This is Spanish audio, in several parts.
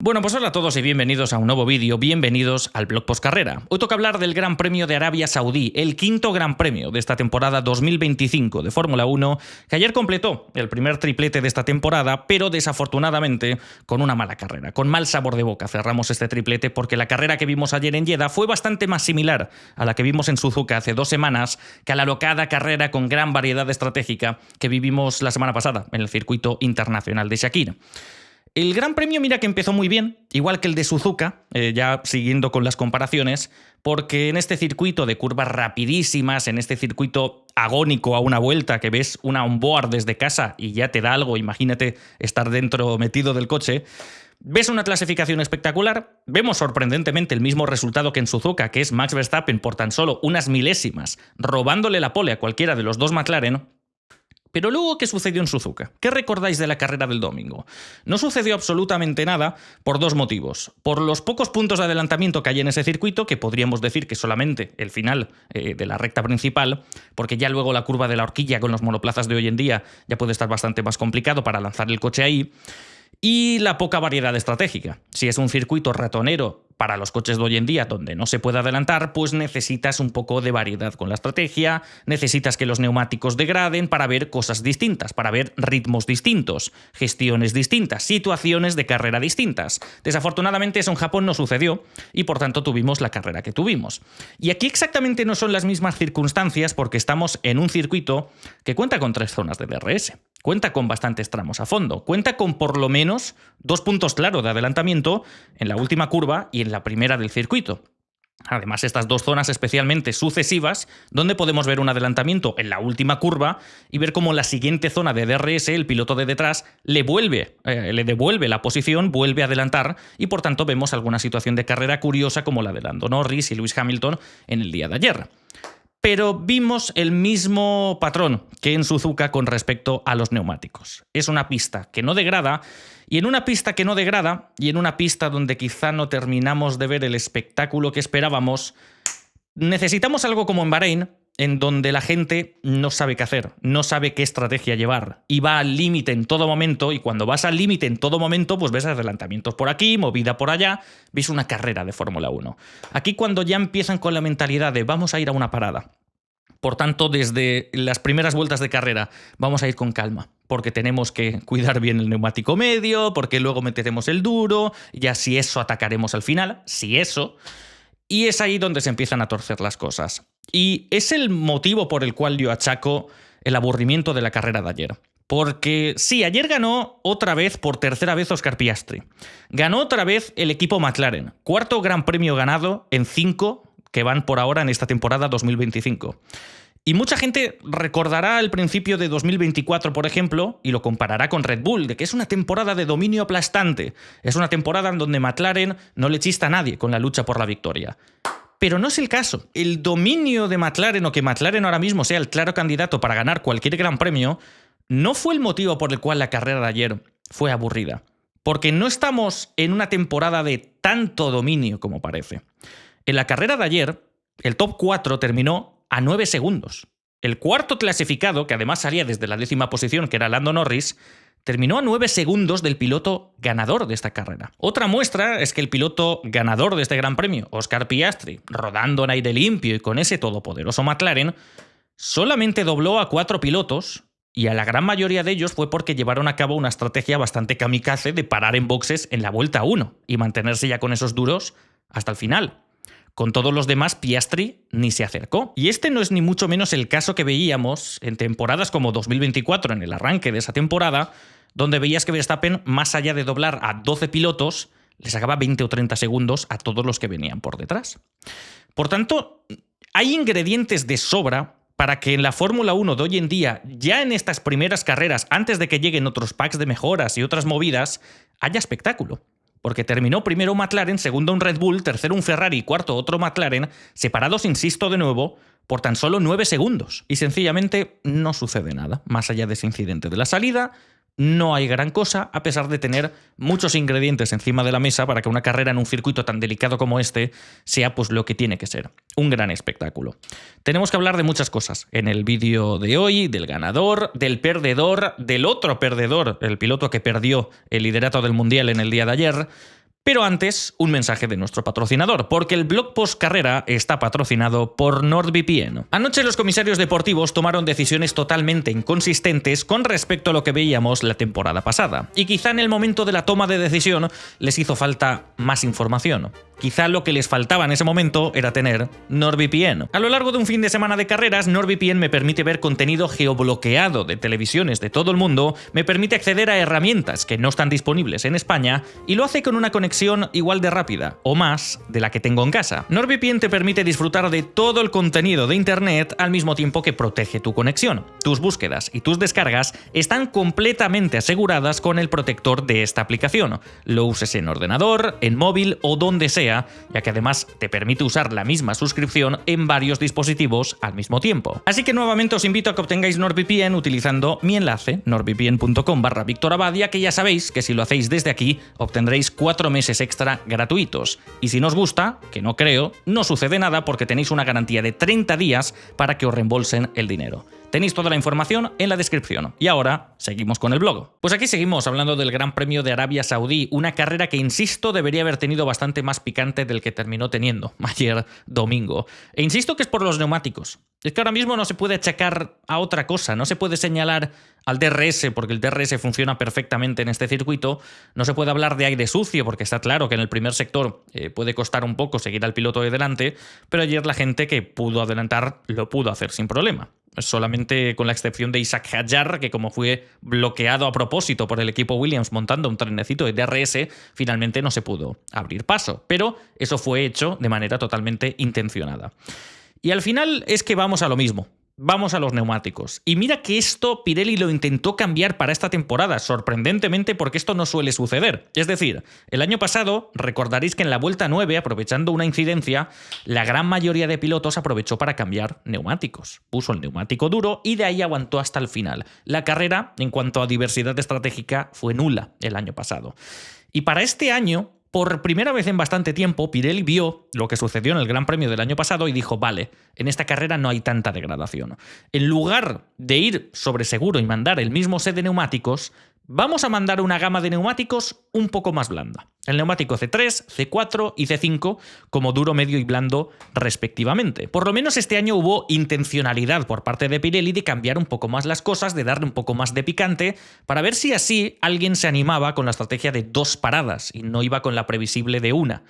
Bueno, pues hola a todos y bienvenidos a un nuevo vídeo, bienvenidos al Blog Postcarrera. Hoy toca hablar del Gran Premio de Arabia Saudí, el quinto Gran Premio de esta temporada 2025 de Fórmula 1, que ayer completó el primer triplete de esta temporada, pero desafortunadamente con una mala carrera, con mal sabor de boca cerramos este triplete porque la carrera que vimos ayer en Jeddah fue bastante más similar a la que vimos en Suzuka hace 2 semanas que a la alocada carrera con gran variedad estratégica que vivimos la semana pasada en el circuito internacional de Shakir. El Gran Premio, mira que empezó muy bien, igual que el de Suzuka, ya siguiendo con las comparaciones, porque en este circuito de curvas rapidísimas, en este circuito agónico a una vuelta, que ves una onboard desde casa y ya te da algo, imagínate estar dentro metido del coche, ves una clasificación espectacular, vemos sorprendentemente el mismo resultado que en Suzuka, que es Max Verstappen por tan solo unas milésimas, robándole la pole a cualquiera de los dos McLaren. Pero luego, ¿qué sucedió en Suzuka? ¿Qué recordáis de la carrera del domingo? No sucedió absolutamente nada por 2 motivos. Por los pocos puntos de adelantamiento que hay en ese circuito, que podríamos decir que solamente el final de la recta principal, porque ya luego la curva de la horquilla con los monoplazas de hoy en día ya puede estar bastante más complicado para lanzar el coche ahí. Y la poca variedad estratégica. Si es un circuito ratonero para los coches de hoy en día donde no se puede adelantar, pues necesitas un poco de variedad con la estrategia, necesitas que los neumáticos degraden para ver cosas distintas, para ver ritmos distintos, gestiones distintas, situaciones de carrera distintas. Desafortunadamente eso en Japón no sucedió y por tanto tuvimos la carrera que tuvimos. Y aquí exactamente no son las mismas circunstancias porque estamos en un circuito que cuenta con 3 zonas de DRS. Cuenta con bastantes tramos a fondo, cuenta con por lo menos 2 puntos claros de adelantamiento en la última curva y en la primera del circuito. Además, estas 2 zonas especialmente sucesivas, donde podemos ver un adelantamiento en la última curva y ver cómo la siguiente zona de DRS, el piloto de detrás, le devuelve la posición, vuelve a adelantar y por tanto vemos alguna situación de carrera curiosa como la de Lando Norris y Lewis Hamilton en el día de ayer. Pero vimos el mismo patrón que en Suzuka con respecto a los neumáticos. Es una pista que no degrada, y en una pista que no degrada, y en una pista donde quizá no terminamos de ver el espectáculo que esperábamos, necesitamos algo como en Bahrein, en donde la gente no sabe qué hacer, no sabe qué estrategia llevar, y va al límite en todo momento, y cuando vas al límite en todo momento, pues ves adelantamientos por aquí, movida por allá, ves una carrera de Fórmula 1. Aquí cuando ya empiezan con la mentalidad de vamos a ir a una parada, por tanto, desde las primeras vueltas de carrera vamos a ir con calma, porque tenemos que cuidar bien el neumático medio, porque luego meteremos el duro, ya si eso atacaremos al final, si eso. Y es ahí donde se empiezan a torcer las cosas. Y es el motivo por el cual yo achaco el aburrimiento de la carrera de ayer. Porque sí, ayer ganó otra vez, por tercera vez, Oscar Piastri. Ganó otra vez el equipo McLaren. 4º Gran Premio ganado en 5 que van por ahora en esta temporada 2025. Y mucha gente recordará el principio de 2024, por ejemplo, y lo comparará con Red Bull, de que es una temporada de dominio aplastante. Es una temporada en donde McLaren no le chista a nadie con la lucha por la victoria. Pero no es el caso. El dominio de McLaren, o que McLaren ahora mismo sea el claro candidato para ganar cualquier gran premio, no fue el motivo por el cual la carrera de ayer fue aburrida. Porque no estamos en una temporada de tanto dominio como parece. En la carrera de ayer, el top 4 terminó a 9 segundos. El cuarto clasificado, que además salía desde la 10ª posición, que era Lando Norris, terminó a 9 segundos del piloto ganador de esta carrera. Otra muestra es que el piloto ganador de este Gran Premio, Oscar Piastri, rodando en aire limpio y con ese todopoderoso McLaren, solamente dobló a 4 pilotos, y a la gran mayoría de ellos fue porque llevaron a cabo una estrategia bastante kamikaze de parar en boxes en la vuelta 1 y mantenerse ya con esos duros hasta el final. Con todos los demás, Piastri ni se acercó. Y este no es ni mucho menos el caso que veíamos en temporadas como 2024, en el arranque de esa temporada, donde veías que Verstappen, más allá de doblar a 12 pilotos, le sacaba 20 o 30 segundos a todos los que venían por detrás. Por tanto, hay ingredientes de sobra para que en la Fórmula 1 de hoy en día, ya en estas primeras carreras, antes de que lleguen otros packs de mejoras y otras movidas, haya espectáculo. Porque terminó primero un McLaren, segundo un Red Bull, tercero un Ferrari y cuarto otro McLaren, separados, insisto de nuevo, por tan solo 9 segundos. Y sencillamente no sucede nada. Más allá de ese incidente de la salida, no hay gran cosa, a pesar de tener muchos ingredientes encima de la mesa para que una carrera en un circuito tan delicado como este sea pues lo que tiene que ser, un gran espectáculo. Tenemos que hablar de muchas cosas en el vídeo de hoy, del ganador, del perdedor, del otro perdedor, el piloto que perdió el liderato del Mundial en el día de ayer, Pero antes, un mensaje de nuestro patrocinador, porque el blog Post Carrera está patrocinado por NordVPN. Anoche los comisarios deportivos tomaron decisiones totalmente inconsistentes con respecto a lo que veíamos la temporada pasada, y quizá en el momento de la toma de decisión les hizo falta más información. Quizá lo que les faltaba en ese momento era tener NordVPN. A lo largo de un fin de semana de carreras, NordVPN me permite ver contenido geobloqueado de televisiones de todo el mundo, me permite acceder a herramientas que no están disponibles en España y lo hace con una conexión igual de rápida, o más, de la que tengo en casa. NordVPN te permite disfrutar de todo el contenido de Internet al mismo tiempo que protege tu conexión. Tus búsquedas y tus descargas están completamente aseguradas con el protector de esta aplicación. Lo uses en ordenador, en móvil o donde sea, ya que además te permite usar la misma suscripción en varios dispositivos al mismo tiempo. Así que nuevamente os invito a que obtengáis NordVPN utilizando mi enlace, nordvpn.com/VictorAbadia, que ya sabéis que si lo hacéis desde aquí obtendréis 4 meses extra gratuitos. Y si no os gusta, que no creo, no sucede nada porque tenéis una garantía de 30 días para que os reembolsen el dinero. Tenéis toda la información en la descripción. Y ahora, seguimos con el blog. Pues aquí seguimos hablando del Gran Premio de Arabia Saudí, una carrera que, insisto, debería haber tenido bastante más picante del que terminó teniendo ayer domingo. E insisto que es por los neumáticos. Es que ahora mismo no se puede achacar a otra cosa, no se puede señalar al DRS, porque el DRS funciona perfectamente en este circuito, no se puede hablar de aire sucio, porque está claro que en el primer sector puede costar un poco seguir al piloto de delante, pero ayer la gente que pudo adelantar lo pudo hacer sin problema. Solamente con la excepción de Isaac Hadjar, que como fue bloqueado a propósito por el equipo Williams montando un trenecito de DRS, finalmente no se pudo abrir paso. Pero eso fue hecho de manera totalmente intencionada. Y al final es que vamos a lo mismo. Vamos a los neumáticos. Y mira que esto Pirelli lo intentó cambiar para esta temporada, sorprendentemente, porque esto no suele suceder. Es decir, el año pasado, recordaréis que en la vuelta 9, aprovechando una incidencia, la gran mayoría de pilotos aprovechó para cambiar neumáticos. Puso el neumático duro y de ahí aguantó hasta el final. La carrera, en cuanto a diversidad estratégica, fue nula el año pasado. Y para este año, por primera vez en bastante tiempo, Pirelli vio lo que sucedió en el Gran Premio del año pasado y dijo, vale, en esta carrera no hay tanta degradación. En lugar de ir sobre seguro y mandar el mismo set de neumáticos, vamos a mandar una gama de neumáticos un poco más blanda. El neumático C3, C4 y C5 como duro, medio y blando respectivamente. Por lo menos este año hubo intencionalidad por parte de Pirelli de cambiar un poco más las cosas, de darle un poco más de picante, para ver si así alguien se animaba con la estrategia de 2 paradas y no iba con la previsible de una.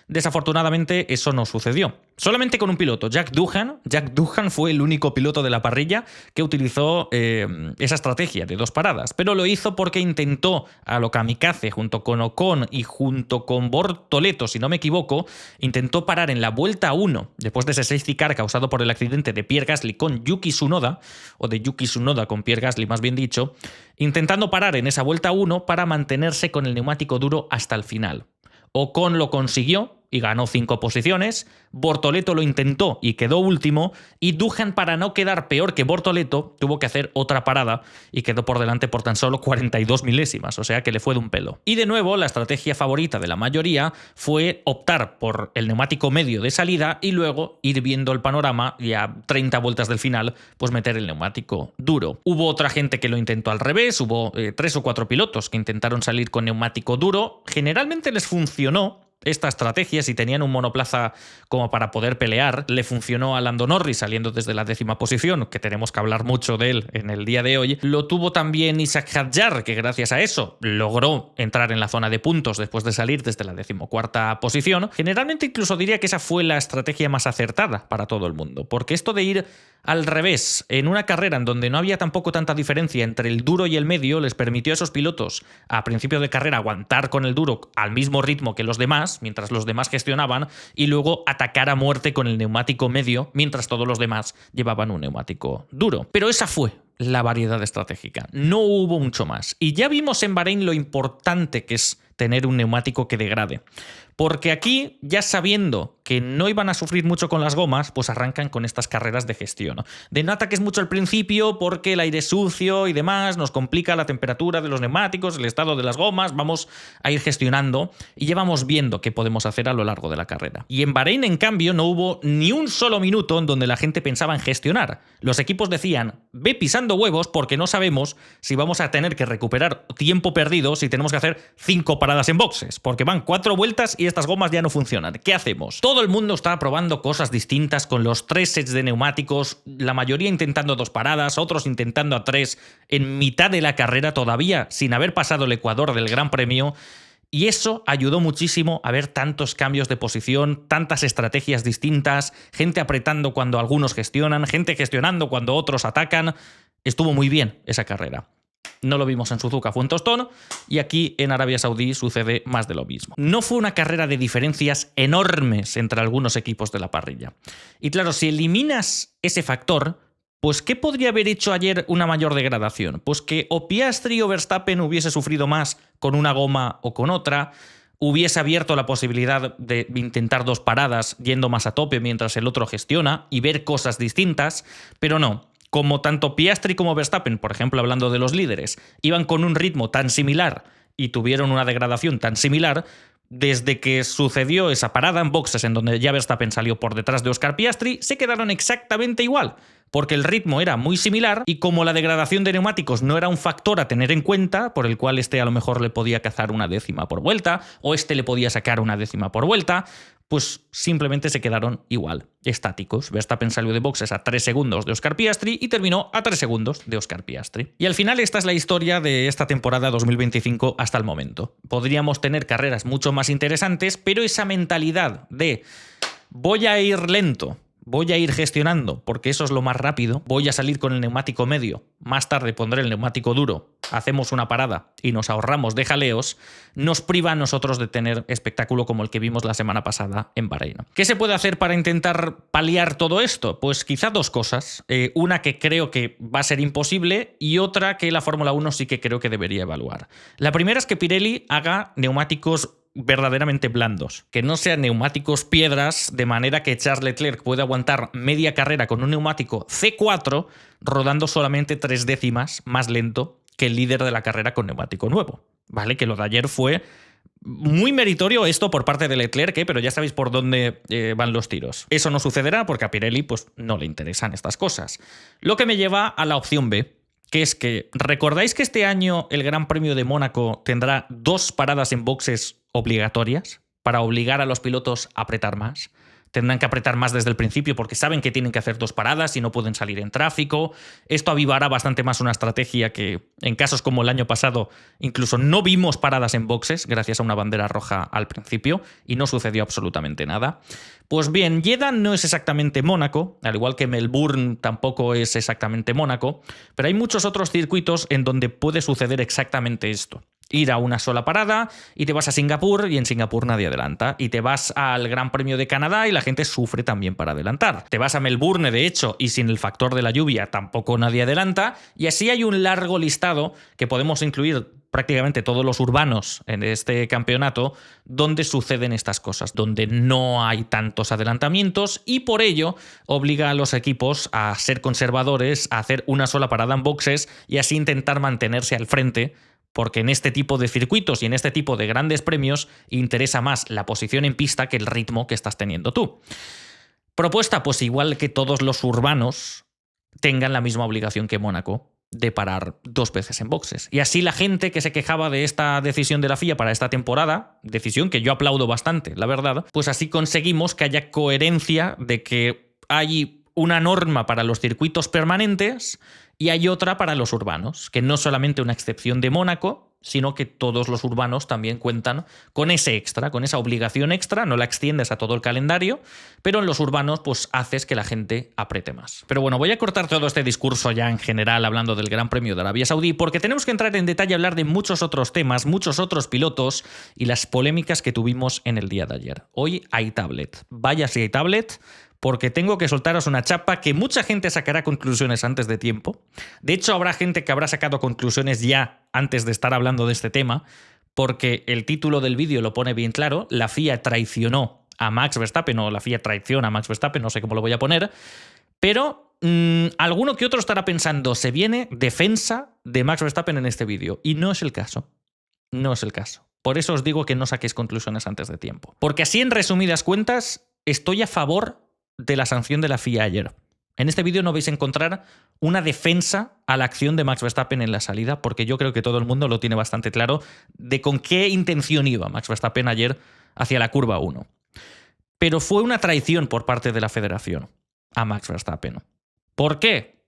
Desafortunadamente eso no sucedió. Solamente con un piloto, Jack Doohan. Jack Doohan fue el único piloto de la parrilla que utilizó esa estrategia de 2 paradas, pero lo hizo porque intentó a lo kamikaze junto con Ocon y junto con Bortoleto, si no me equivoco, intentó parar en la vuelta 1, después de ese safety car causado por el accidente de Pierre Gasly con Yuki Tsunoda, o de Yuki Tsunoda con Pierre Gasly más bien dicho, intentando parar en esa vuelta 1 para mantenerse con el neumático duro hasta el final. Ocon lo consiguió y ganó 5 posiciones, Bortoleto lo intentó y quedó último, y Doohan, para no quedar peor que Bortoleto, tuvo que hacer otra parada y quedó por delante por tan solo 42 milésimas, o sea que le fue de un pelo. Y de nuevo, la estrategia favorita de la mayoría fue optar por el neumático medio de salida y luego ir viendo el panorama y a 30 vueltas del final, pues meter el neumático duro. Hubo otra gente que lo intentó al revés, hubo 3 o 4 pilotos que intentaron salir con neumático duro, generalmente les funcionó esta estrategia, si tenían un monoplaza como para poder pelear. Le funcionó a Lando Norris saliendo desde la 10ª posición, que tenemos que hablar mucho de él en el día de hoy. Lo tuvo también Isaac Hadjar, que gracias a eso logró entrar en la zona de puntos después de salir desde la 14ª posición. Generalmente incluso diría que esa fue la estrategia más acertada para todo el mundo, porque esto de ir al revés en una carrera en donde no había tampoco tanta diferencia entre el duro y el medio les permitió a esos pilotos a principio de carrera aguantar con el duro al mismo ritmo que los demás, mientras los demás gestionaban, y luego atacar a muerte con el neumático medio, mientras todos los demás llevaban un neumático duro. Pero esa fue la variedad estratégica. No hubo mucho más. Y ya vimos en Bahrein lo importante que es tener un neumático que degrade. Porque aquí, ya sabiendo que no iban a sufrir mucho con las gomas, pues arrancan con estas carreras de gestión. De no ataques mucho al principio porque el aire sucio y demás nos complica la temperatura de los neumáticos, el estado de las gomas, vamos a ir gestionando y ya vamos viendo qué podemos hacer a lo largo de la carrera. Y en Bahrein, en cambio, no hubo ni un solo minuto en donde la gente pensaba en gestionar. Los equipos decían, ve pisando pisando huevos porque no sabemos si vamos a tener que recuperar tiempo perdido si tenemos que hacer 5 paradas en boxes, porque van 4 vueltas y estas gomas ya no funcionan. ¿Qué hacemos? Todo el mundo está probando cosas distintas con los 3 sets de neumáticos, la mayoría intentando 2 paradas, otros intentando a 3 en mitad de la carrera todavía sin haber pasado el ecuador del Gran Premio. Y eso ayudó muchísimo a ver tantos cambios de posición, tantas estrategias distintas, gente apretando cuando algunos gestionan, gente gestionando cuando otros atacan. Estuvo muy bien esa carrera. No lo vimos en Suzuka, fue un tostón, y aquí en Arabia Saudí sucede más de lo mismo. No fue una carrera de diferencias enormes entre algunos equipos de la parrilla. Y claro, si eliminas ese factor, pues ¿qué podría haber hecho ayer una mayor degradación? Pues que o Piastri o Verstappen hubiese sufrido más con una goma o con otra, hubiese abierto la posibilidad de intentar 2 paradas yendo más a tope mientras el otro gestiona y ver cosas distintas, pero no. Como tanto Piastri como Verstappen, por ejemplo, hablando de los líderes, iban con un ritmo tan similar y tuvieron una degradación tan similar, desde que sucedió esa parada en boxes en donde ya Verstappen salió por detrás de Oscar Piastri, se quedaron exactamente igual, porque el ritmo era muy similar y como la degradación de neumáticos no era un factor a tener en cuenta, por el cual este a lo mejor le podía cazar 1/10 por vuelta, o este le podía sacar 1/10 por vuelta, pues simplemente se quedaron igual, estáticos. Verstappen salió de boxes a 3 segundos de Oscar Piastri y terminó a 3 segundos de Oscar Piastri. Y al final esta es la historia de esta temporada 2025 hasta el momento. Podríamos tener carreras mucho más interesantes, pero esa mentalidad de voy a ir lento, voy a ir gestionando, porque eso es lo más rápido, voy a salir con el neumático medio, más tarde pondré el neumático duro, hacemos una parada y nos ahorramos de jaleos, nos priva a nosotros de tener espectáculo como el que vimos la semana pasada en Bahrein. ¿Qué se puede hacer para intentar paliar todo esto? Pues quizá 2 cosas. Una que creo que va a ser imposible y otra que la Fórmula 1 sí que creo que debería evaluar. La primera es que Pirelli haga neumáticos verdaderamente blandos, que no sean neumáticos piedras, de manera que Charles Leclerc pueda aguantar media carrera con un neumático C4 rodando solamente 3 décimas más lento que el líder de la carrera con neumático nuevo. Vale, que lo de ayer fue muy meritorio esto por parte de Leclerc, pero ya sabéis por dónde van los tiros. Eso no sucederá porque a Pirelli pues, no le interesan estas cosas. Lo que me lleva a la opción B, que es que, ¿recordáis que este año el Gran Premio de Mónaco tendrá 2 paradas en boxes obligatorias para obligar a los pilotos a apretar más? Tendrán que apretar más desde el principio porque saben que tienen que hacer 2 paradas y no pueden salir en tráfico. Esto avivará bastante más una estrategia que en casos como el año pasado incluso no vimos paradas en boxes gracias a una bandera roja al principio y no sucedió absolutamente nada. Pues bien, Jeddah no es exactamente Mónaco, al igual que Melbourne tampoco es exactamente Mónaco, pero hay muchos otros circuitos en donde puede suceder exactamente esto. Ir a una sola parada y te vas a Singapur y en Singapur nadie adelanta. Y te vas al Gran Premio de Canadá y la gente sufre también para adelantar. Te vas a Melbourne, de hecho, y sin el factor de la lluvia tampoco nadie adelanta. Y así hay un largo listado que podemos incluir prácticamente todos los urbanos en este campeonato donde suceden estas cosas, donde no hay tantos adelantamientos y por ello obliga a los equipos a ser conservadores, a hacer una sola parada en boxes y así intentar mantenerse al frente, porque en este tipo de circuitos y en este tipo de grandes premios interesa más la posición en pista que el ritmo que estás teniendo tú. Propuesta, pues igual que todos los urbanos tengan la misma obligación que Mónaco de parar 2 veces en boxes. Y así la gente que se quejaba de esta decisión de la FIA para esta temporada, decisión que yo aplaudo bastante, la verdad, pues así conseguimos que haya coherencia de que hay una norma para los circuitos permanentes y hay otra para los urbanos, que no solamente una excepción de Mónaco, sino que todos los urbanos también cuentan con ese extra, con esa obligación extra, no la extiendes a todo el calendario, pero en los urbanos pues haces que la gente apriete más. Pero bueno, voy a cortar todo este discurso ya en general hablando del Gran Premio de Arabia Saudí, porque tenemos que entrar en detalle a hablar de muchos otros temas, muchos otros pilotos y las polémicas que tuvimos en el día de ayer. Hoy hay tablet. Vaya si hay tablet, porque tengo que soltaros una chapa que mucha gente sacará conclusiones antes de tiempo. De hecho, habrá gente que habrá sacado conclusiones ya antes de estar hablando de este tema, porque el título del vídeo lo pone bien claro. La FIA traicionó a Max Verstappen, o la FIA traiciona a Max Verstappen, no sé cómo lo voy a poner, pero alguno que otro estará pensando, se viene defensa de Max Verstappen en este vídeo, y no es el caso. No es el caso. Por eso os digo que no saquéis conclusiones antes de tiempo. Porque así, en resumidas cuentas, estoy a favor de la sanción de la FIA ayer. En este vídeo no vais a encontrar una defensa a la acción de Max Verstappen en la salida, porque yo creo que todo el mundo lo tiene bastante claro de con qué intención iba Max Verstappen ayer hacia la curva 1. Pero fue una traición por parte de la federación a Max Verstappen. ¿Por qué?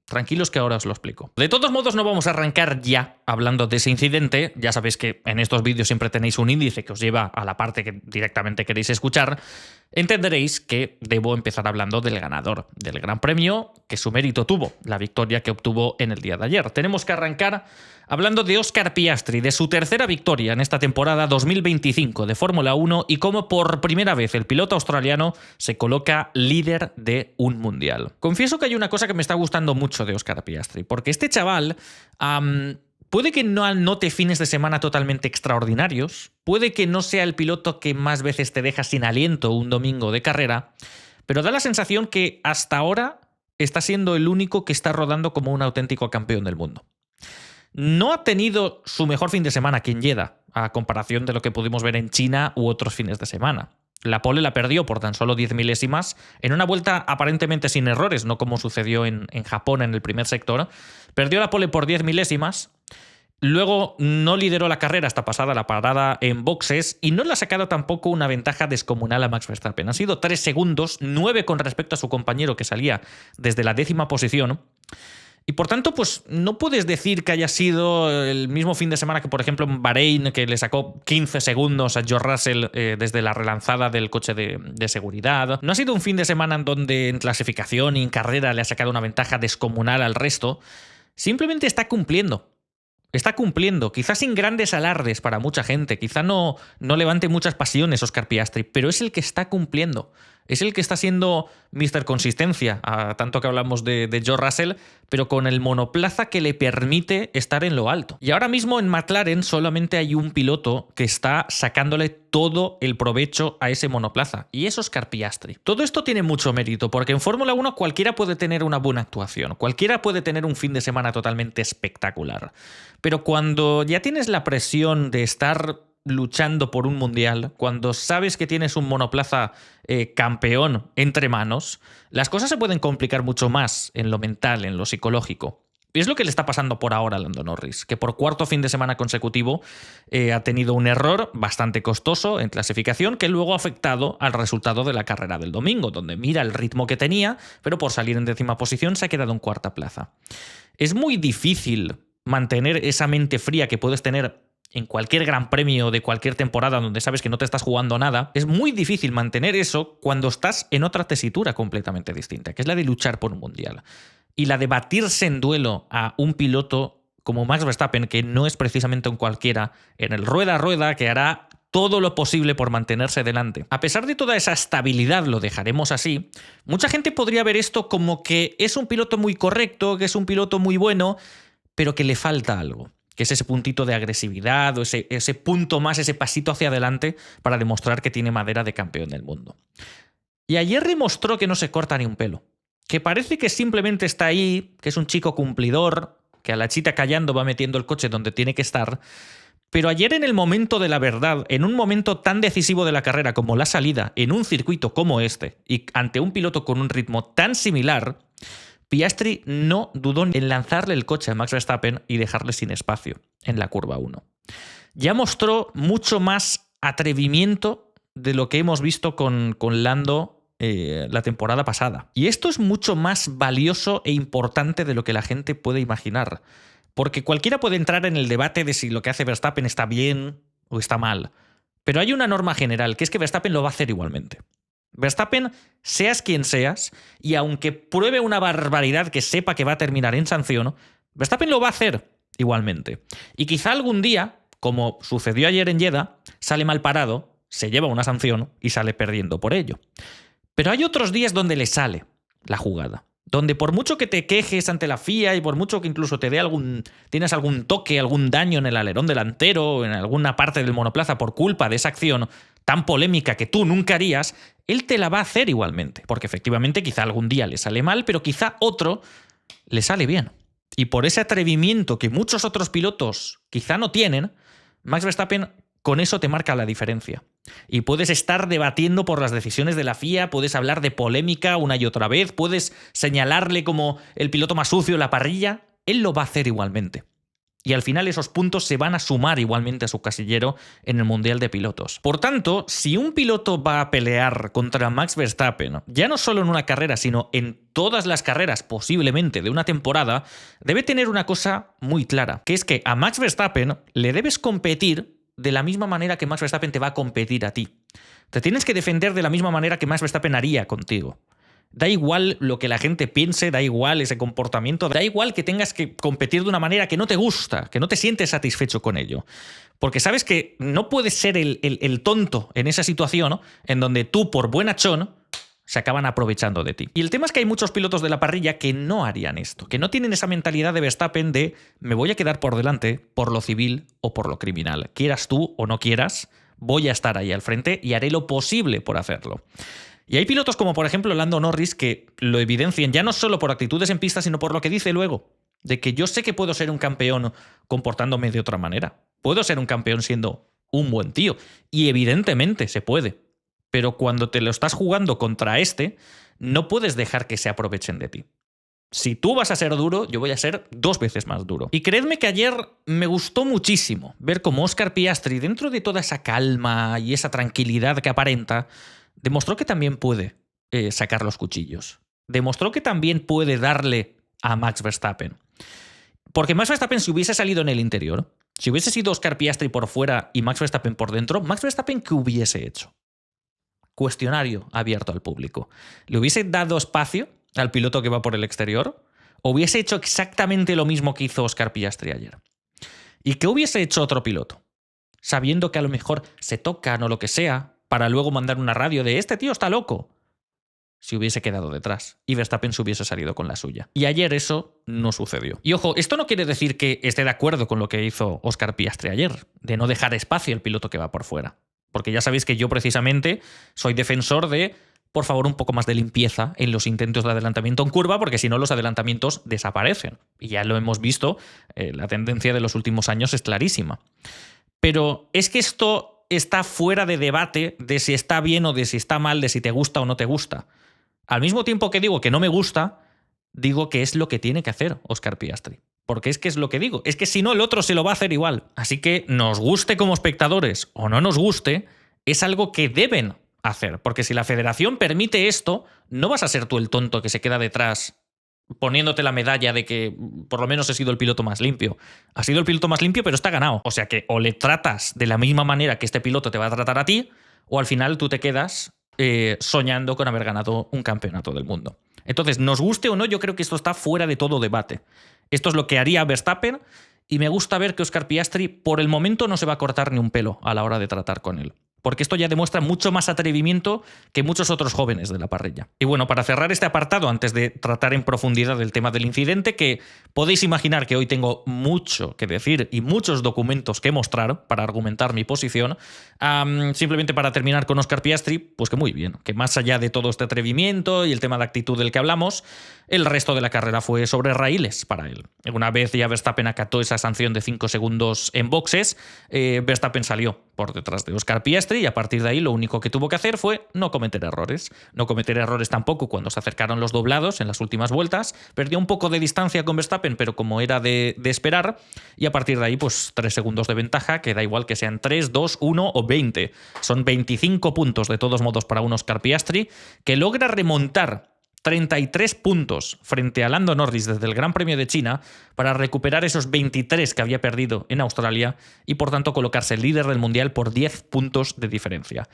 Tranquilos que ahora os lo explico. De todos modos, no vamos a arrancar ya hablando de ese incidente. Ya sabéis que en estos vídeos siempre tenéis un índice que os lleva a la parte que directamente queréis escuchar. Entenderéis que debo empezar hablando del ganador del Gran Premio, que su mérito tuvo, la victoria que obtuvo en el día de ayer. Tenemos que arrancar hablando de Oscar Piastri, de su tercera victoria en esta temporada 2025 de Fórmula 1 y cómo por primera vez el piloto australiano se coloca líder de un mundial. Confieso que hay una cosa que me está gustando mucho de Oscar Piastri, porque este chaval puede que no anote fines de semana totalmente extraordinarios, puede que no sea el piloto que más veces te deja sin aliento un domingo de carrera, pero da la sensación que hasta ahora está siendo el único que está rodando como un auténtico campeón del mundo. No ha tenido su mejor fin de semana aquí en Jeddah, a comparación de lo que pudimos ver en China u otros fines de semana. La pole la perdió por tan solo 10 milésimas, en una vuelta aparentemente sin errores, no como sucedió en Japón en el primer sector. Perdió la pole por 10 milésimas, luego no lideró la carrera hasta pasada la parada en boxes y no le ha sacado tampoco una ventaja descomunal a Max Verstappen. Han sido 3 segundos, 9 con respecto a su compañero que salía desde la 10ª posición. Y por tanto, pues no puedes decir que haya sido el mismo fin de semana que, por ejemplo, en Bahrein, que le sacó 15 segundos a George Russell desde la relanzada del coche de seguridad. No ha sido un fin de semana en donde en clasificación y en carrera le ha sacado una ventaja descomunal al resto. Simplemente está cumpliendo. Está cumpliendo, quizás sin grandes alardes para mucha gente, quizá no levante muchas pasiones Oscar Piastri, pero es el que está cumpliendo. Es el que está siendo Mr. Consistencia, tanto que hablamos de George Russell, pero con el monoplaza que le permite estar en lo alto. Y ahora mismo en McLaren solamente hay un piloto que está sacándole todo el provecho a ese monoplaza, y es Oscar Piastri. Todo esto tiene mucho mérito, porque en Fórmula 1 cualquiera puede tener una buena actuación, cualquiera puede tener un fin de semana totalmente espectacular. Pero cuando ya tienes la presión de estar luchando por un mundial, cuando sabes que tienes un monoplaza campeón entre manos, las cosas se pueden complicar mucho más en lo mental, en lo psicológico. Y es lo que le está pasando por ahora a Lando Norris, que por cuarto fin de semana consecutivo ha tenido un error bastante costoso en clasificación que luego ha afectado al resultado de la carrera del domingo, donde mira el ritmo que tenía, pero por salir en 10ª posición se ha quedado en 4ª plaza. Es muy difícil mantener esa mente fría que puedes tener en cualquier gran premio de cualquier temporada donde sabes que no te estás jugando nada. Es muy difícil mantener eso cuando estás en otra tesitura completamente distinta, que es la de luchar por un mundial. Y la de batirse en duelo a un piloto como Max Verstappen, que no es precisamente un cualquiera, en el rueda a rueda, que hará todo lo posible por mantenerse delante. A pesar de toda esa estabilidad, lo dejaremos así, mucha gente podría ver esto como que es un piloto muy correcto, que es un piloto muy bueno, pero que le falta algo, que es ese puntito de agresividad o ese punto más, ese pasito hacia adelante para demostrar que tiene madera de campeón del mundo. Y ayer demostró que no se corta ni un pelo, que parece que simplemente está ahí, que es un chico cumplidor, que a la chita callando va metiendo el coche donde tiene que estar, pero ayer en el momento de la verdad, en un momento tan decisivo de la carrera como la salida, en un circuito como este, y ante un piloto con un ritmo tan similar, Piastri no dudó en lanzarle el coche a Max Verstappen y dejarle sin espacio en la curva 1. Ya mostró mucho más atrevimiento de lo que hemos visto con Lando la temporada pasada. Y esto es mucho más valioso e importante de lo que la gente puede imaginar. Porque cualquiera puede entrar en el debate de si lo que hace Verstappen está bien o está mal. Pero hay una norma general, que es que Verstappen lo va a hacer igualmente. Verstappen, seas quien seas, y aunque pruebe una barbaridad que sepa que va a terminar en sanción, Verstappen lo va a hacer igualmente. Y quizá algún día, como sucedió ayer en Jeddah, sale mal parado, se lleva una sanción y sale perdiendo por ello. Pero hay otros días donde le sale la jugada, donde por mucho que te quejes ante la FIA y por mucho que incluso te dé tienes algún toque, algún daño en el alerón delantero o en alguna parte del monoplaza por culpa de esa acción tan polémica que tú nunca harías, él te la va a hacer igualmente. Porque efectivamente quizá algún día le sale mal, pero quizá otro le sale bien. Y por ese atrevimiento que muchos otros pilotos quizá no tienen, Max Verstappen con eso te marca la diferencia. Y puedes estar debatiendo por las decisiones de la FIA, puedes hablar de polémica una y otra vez, puedes señalarle como el piloto más sucio de la parrilla, él lo va a hacer igualmente. Y al final esos puntos se van a sumar igualmente a su casillero en el Mundial de Pilotos. Por tanto, si un piloto va a pelear contra Max Verstappen, ya no solo en una carrera, sino en todas las carreras posiblemente de una temporada, debe tener una cosa muy clara, que es que a Max Verstappen le debes competir de la misma manera que Max Verstappen te va a competir a ti. Te tienes que defender de la misma manera que Max Verstappen haría contigo. Da igual lo que la gente piense, da igual ese comportamiento, da igual que tengas que competir de una manera que no te gusta, que no te sientes satisfecho con ello. Porque sabes que no puedes ser el tonto en esa situación, ¿no? En donde tú, por buenachón, se acaban aprovechando de ti. Y el tema es que hay muchos pilotos de la parrilla que no harían esto, que no tienen esa mentalidad de Verstappen de me voy a quedar por delante por lo civil o por lo criminal. Quieras tú o no quieras, voy a estar ahí al frente y haré lo posible por hacerlo. Y hay pilotos como por ejemplo Lando Norris que lo evidencian ya no solo por actitudes en pista, sino por lo que dice luego, de que yo sé que puedo ser un campeón comportándome de otra manera. Puedo ser un campeón siendo un buen tío. Y evidentemente se puede. Pero cuando te lo estás jugando contra no puedes dejar que se aprovechen de ti. Si tú vas a ser duro, yo voy a ser 2 veces más duro. Y creedme que ayer me gustó muchísimo ver cómo Oscar Piastri, dentro de toda esa calma y esa tranquilidad que aparenta, demostró que también puede sacar los cuchillos. Demostró que también puede darle a Max Verstappen. Porque Max Verstappen, si hubiese salido en el interior, si hubiese sido Oscar Piastri por fuera y Max Verstappen por dentro, Max Verstappen, ¿qué hubiese hecho? Cuestionario abierto al público. ¿Le hubiese dado espacio al piloto que va por el exterior? ¿O hubiese hecho exactamente lo mismo que hizo Oscar Piastri ayer? ¿Y qué hubiese hecho otro piloto? Sabiendo que a lo mejor se tocan o lo que sea, para luego mandar una radio de este tío está loco. Si hubiese quedado detrás y Verstappen se hubiese salido con la suya. Y ayer eso no sucedió. Y ojo, esto no quiere decir que esté de acuerdo con lo que hizo Oscar Piastri ayer, de no dejar espacio al piloto que va por fuera. Porque ya sabéis que yo precisamente soy defensor de, por favor, un poco más de limpieza en los intentos de adelantamiento en curva, porque si no los adelantamientos desaparecen. Y ya lo hemos visto, la tendencia de los últimos años es clarísima. Pero es que esto está fuera de debate de si está bien o de si está mal, de si te gusta o no te gusta. Al mismo tiempo que digo que no me gusta, digo que es lo que tiene que hacer Oscar Piastri. Porque es que es lo que digo. Es que si no, el otro se lo va a hacer igual. Así que nos guste como espectadores o no nos guste, es algo que deben hacer. Porque si la federación permite esto, no vas a ser tú el tonto que se queda detrás poniéndote la medalla de que por lo menos he sido el piloto más limpio. Ha sido el piloto más limpio, pero está ganado. O sea que o le tratas de la misma manera que este piloto te va a tratar a ti, o al final tú te quedas soñando con haber ganado un campeonato del mundo. Entonces, nos guste o no, yo creo que esto está fuera de todo debate. Esto es lo que haría Verstappen y me gusta ver que Oscar Piastri por el momento no se va a cortar ni un pelo a la hora de tratar con él. Porque esto ya demuestra mucho más atrevimiento que muchos otros jóvenes de la parrilla. Y bueno, para cerrar este apartado, antes de tratar en profundidad el tema del incidente, que podéis imaginar que hoy tengo mucho que decir y muchos documentos que mostrar para argumentar mi posición, simplemente para terminar con Oscar Piastri, pues que muy bien, que más allá de todo este atrevimiento y el tema de actitud del que hablamos, el resto de la carrera fue sobre raíles para él. Una vez ya Verstappen acató esa sanción de 5 segundos en boxes, Verstappen salió por detrás de Oscar Piastri y a partir de ahí lo único que tuvo que hacer fue no cometer errores. No cometer errores tampoco cuando se acercaron los doblados en las últimas vueltas. Perdió un poco de distancia con Verstappen, pero como era de esperar, y a partir de ahí pues 3 segundos de ventaja, que da igual que sean 3, 2, 1 o 20. Son 25 puntos de todos modos para un Oscar Piastri que logra remontar 33 puntos frente a Lando Norris desde el Gran Premio de China para recuperar esos 23 que había perdido en Australia y por tanto colocarse líder del Mundial por 10 puntos de diferencia.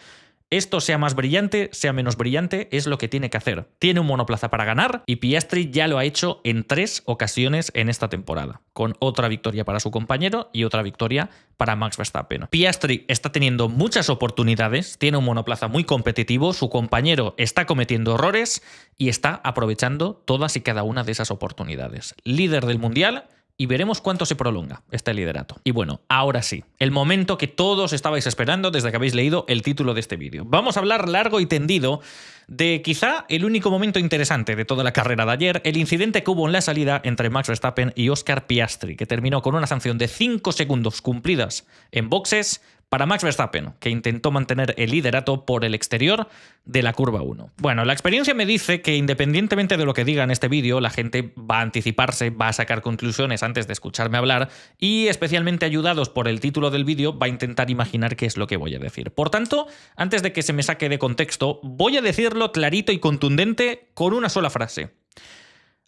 Esto sea más brillante, sea menos brillante, es lo que tiene que hacer. Tiene un monoplaza para ganar y Piastri ya lo ha hecho en 3 ocasiones en esta temporada, con otra victoria para su compañero y otra victoria para Max Verstappen. Piastri está teniendo muchas oportunidades, tiene un monoplaza muy competitivo, su compañero está cometiendo errores y está aprovechando todas y cada una de esas oportunidades. Líder del Mundial. Y veremos cuánto se prolonga este liderato. Y bueno, ahora sí, el momento que todos estabais esperando desde que habéis leído el título de este vídeo. Vamos a hablar largo y tendido de quizá el único momento interesante de toda la carrera de ayer, el incidente que hubo en la salida entre Max Verstappen y Oscar Piastri, que terminó con una sanción de 5 segundos cumplidas en boxes para Max Verstappen, que intentó mantener el liderato por el exterior de la curva 1. Bueno, la experiencia me dice que independientemente de lo que diga en este vídeo, la gente va a anticiparse, va a sacar conclusiones antes de escucharme hablar y, especialmente ayudados por el título del vídeo, va a intentar imaginar qué es lo que voy a decir. Por tanto, antes de que se me saque de contexto, voy a decirlo clarito y contundente con una sola frase.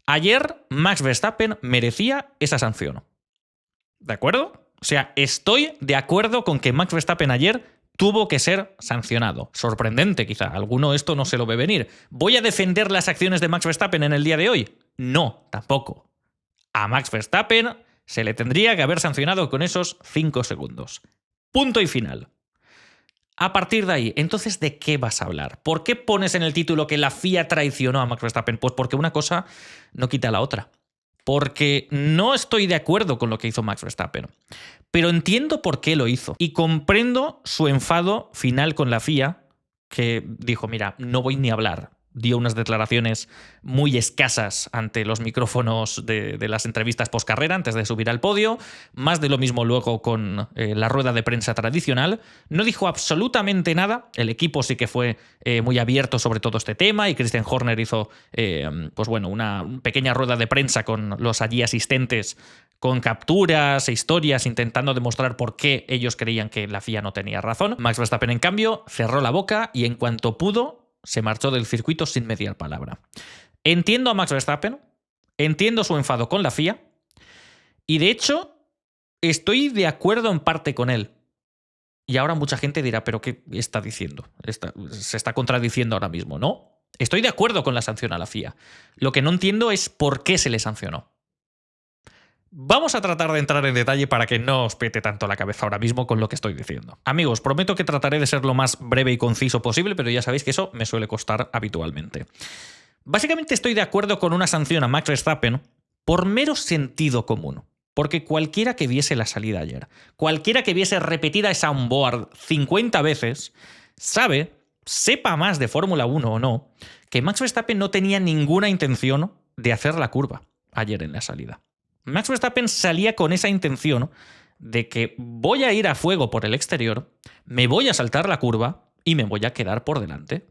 Ayer Max Verstappen merecía esa sanción. ¿De acuerdo? O sea, estoy de acuerdo con que Max Verstappen ayer tuvo que ser sancionado. Sorprendente, quizá. Alguno esto no se lo ve venir. ¿Voy a defender las acciones de Max Verstappen en el día de hoy? No, tampoco. A Max Verstappen se le tendría que haber sancionado con esos 5 segundos. Punto y final. A partir de ahí, entonces, ¿de qué vas a hablar? ¿Por qué pones en el título que la FIA traicionó a Max Verstappen? Pues porque una cosa no quita la otra. Porque no estoy de acuerdo con lo que hizo Max Verstappen. Pero entiendo por qué lo hizo. Y comprendo su enfado final con la FIA, que dijo, mira, no voy ni a hablar. Dio unas declaraciones muy escasas ante los micrófonos de las entrevistas postcarrera antes de subir al podio. Más de lo mismo luego con la rueda de prensa tradicional. No dijo absolutamente nada. El equipo sí que fue muy abierto sobre todo este tema y Christian Horner hizo pues bueno, una pequeña rueda de prensa con los allí asistentes con capturas e historias intentando demostrar por qué ellos creían que la FIA no tenía razón. Max Verstappen, en cambio, cerró la boca y en cuanto pudo se marchó del circuito sin mediar palabra. Entiendo a Max Verstappen, entiendo su enfado con la FIA y, de hecho, estoy de acuerdo en parte con él. Y ahora mucha gente dirá, ¿pero qué está diciendo? Se está contradiciendo ahora mismo, ¿no? Estoy de acuerdo con la sanción a la FIA. Lo que no entiendo es por qué se le sancionó. Vamos a tratar de entrar en detalle para que no os pete tanto la cabeza ahora mismo con lo que estoy diciendo. Amigos, prometo que trataré de ser lo más breve y conciso posible, pero ya sabéis que eso me suele costar habitualmente. Básicamente estoy de acuerdo con una sanción a Max Verstappen por mero sentido común. Porque cualquiera que viese la salida ayer, cualquiera que viese repetida esa onboard 50 veces, sepa más de Fórmula 1 o no, que Max Verstappen no tenía ninguna intención de hacer la curva ayer en la salida. Max Verstappen salía con esa intención de que voy a ir a fuego por el exterior, me voy a saltar la curva y me voy a quedar por delante.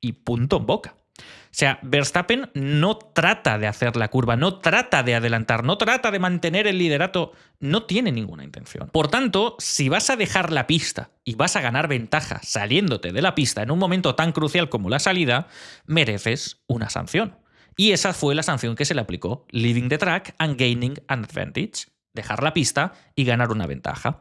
Y punto en boca. O sea, Verstappen no trata de hacer la curva, no trata de adelantar, no trata de mantener el liderato, no tiene ninguna intención. Por tanto, si vas a dejar la pista y vas a ganar ventaja saliéndote de la pista en un momento tan crucial como la salida, mereces una sanción. Y esa fue la sanción que se le aplicó, leaving the track and gaining an advantage, dejar la pista y ganar una ventaja.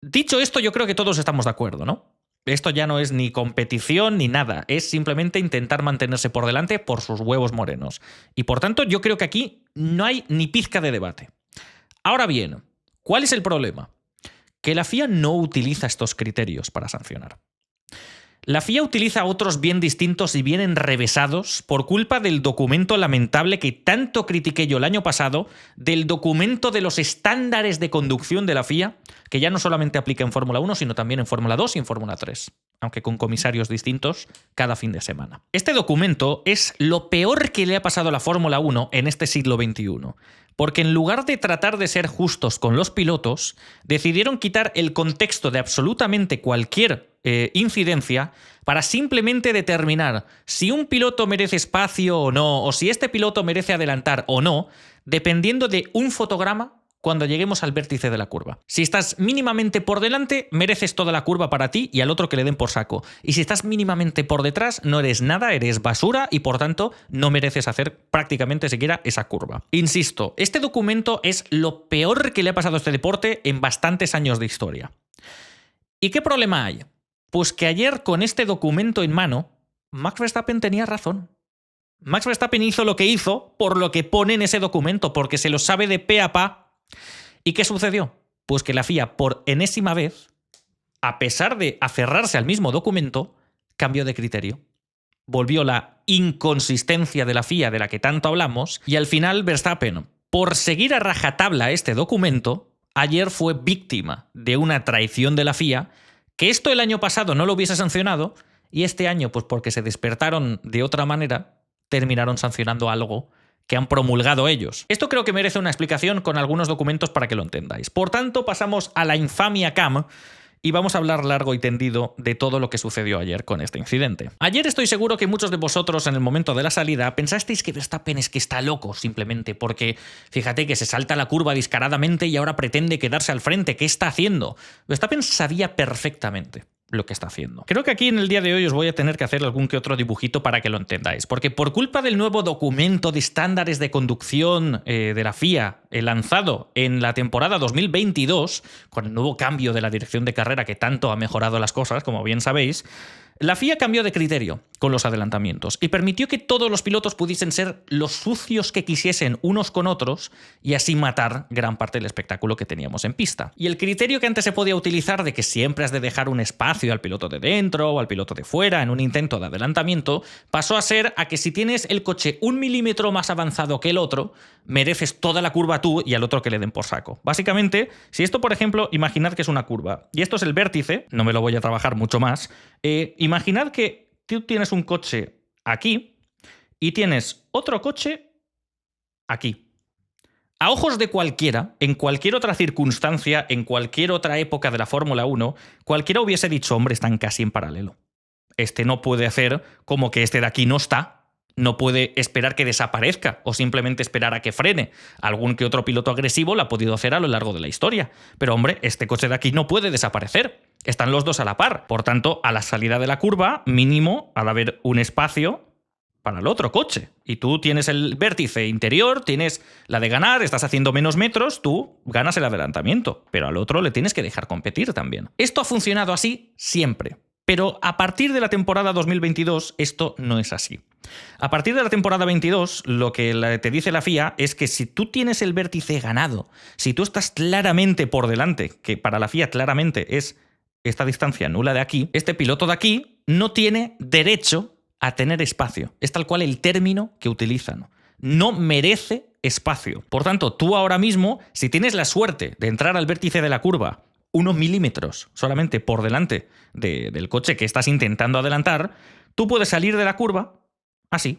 Dicho esto, yo creo que todos estamos de acuerdo, ¿no? Esto ya no es ni competición ni nada, es simplemente intentar mantenerse por delante por sus huevos morenos. Y por tanto, yo creo que aquí no hay ni pizca de debate. Ahora bien, ¿cuál es el problema? Que la FIA no utiliza estos criterios para sancionar. La FIA utiliza otros bien distintos y bien enrevesados por culpa del documento lamentable que tanto critiqué yo el año pasado, del documento de los estándares de conducción de la FIA, que ya no solamente aplica en Fórmula 1, sino también en Fórmula 2 y en Fórmula 3, aunque con comisarios distintos cada fin de semana. Este documento es lo peor que le ha pasado a la Fórmula 1 en este siglo XXI. Porque en lugar de tratar de ser justos con los pilotos, decidieron quitar el contexto de absolutamente cualquier incidencia para simplemente determinar si un piloto merece espacio o no, o si este piloto merece adelantar o no, dependiendo de un fotograma cuando lleguemos al vértice de la curva. Si estás mínimamente por delante, mereces toda la curva para ti y al otro que le den por saco. Y si estás mínimamente por detrás, no eres nada, eres basura y por tanto no mereces hacer prácticamente siquiera esa curva. Insisto, este documento es lo peor que le ha pasado a este deporte en bastantes años de historia. ¿Y qué problema hay? Pues que ayer con este documento en mano, Max Verstappen tenía razón. Max Verstappen hizo lo que hizo por lo que pone en ese documento, porque se lo sabe de pe a pa. ¿Y qué sucedió? Pues que la FIA, por enésima vez, a pesar de aferrarse al mismo documento, cambió de criterio. Volvió la inconsistencia de la FIA de la que tanto hablamos y al final Verstappen, por seguir a rajatabla este documento, ayer fue víctima de una traición de la FIA, que esto el año pasado no lo hubiese sancionado y este año, pues porque se despertaron de otra manera, terminaron sancionando algo que han promulgado ellos. Esto creo que merece una explicación con algunos documentos para que lo entendáis. Por tanto, pasamos a la infamia CAM y vamos a hablar largo y tendido de todo lo que sucedió ayer con este incidente. Ayer estoy seguro que muchos de vosotros en el momento de la salida pensasteis que Verstappen es que está loco simplemente porque fíjate que se salta la curva descaradamente y ahora pretende quedarse al frente. ¿Qué está haciendo? Verstappen sabía perfectamente lo que está haciendo. Creo que aquí en el día de hoy os voy a tener que hacer algún que otro dibujito para que lo entendáis, porque por culpa del nuevo documento de estándares de conducción de la FIA lanzado en la temporada 2022, con el nuevo cambio de la dirección de carrera que tanto ha mejorado las cosas, como bien sabéis, la FIA cambió de criterio con los adelantamientos y permitió que todos los pilotos pudiesen ser los sucios que quisiesen unos con otros y así matar gran parte del espectáculo que teníamos en pista. Y el criterio que antes se podía utilizar de que siempre has de dejar un espacio al piloto de dentro o al piloto de fuera en un intento de adelantamiento pasó a ser a que si tienes el coche 1 milímetro más avanzado que el otro, mereces toda la curva tú y al otro que le den por saco. Básicamente, si esto, por ejemplo, imaginad que es una curva y esto es el vértice, no me lo voy a trabajar mucho más, imaginad que tú tienes un coche aquí y tienes otro coche aquí. A ojos de cualquiera, en cualquier otra circunstancia, en cualquier otra época de la Fórmula 1, cualquiera hubiese dicho, hombre, están casi en paralelo. Este no puede hacer como que este de aquí no está. No puede esperar que desaparezca o simplemente esperar a que frene. Algún que otro piloto agresivo lo ha podido hacer a lo largo de la historia. Pero hombre, este coche de aquí no puede desaparecer. Están los dos a la par. Por tanto, a la salida de la curva, mínimo, ha de haber un espacio para el otro coche. Y tú tienes el vértice interior, tienes la de ganar, estás haciendo menos metros, tú ganas el adelantamiento. Pero al otro le tienes que dejar competir también. Esto ha funcionado así siempre. Pero a partir de la temporada 2022 esto no es así. A partir de la temporada 22 lo que te dice la FIA es que si tú tienes el vértice ganado, si tú estás claramente por delante, que para la FIA claramente es esta distancia nula de aquí, este piloto de aquí no tiene derecho a tener espacio. Es tal cual el término que utilizan. No merece espacio. Por tanto, tú ahora mismo, si tienes la suerte de entrar al vértice de la curva unos milímetros solamente por delante del coche que estás intentando adelantar, tú puedes salir de la curva así,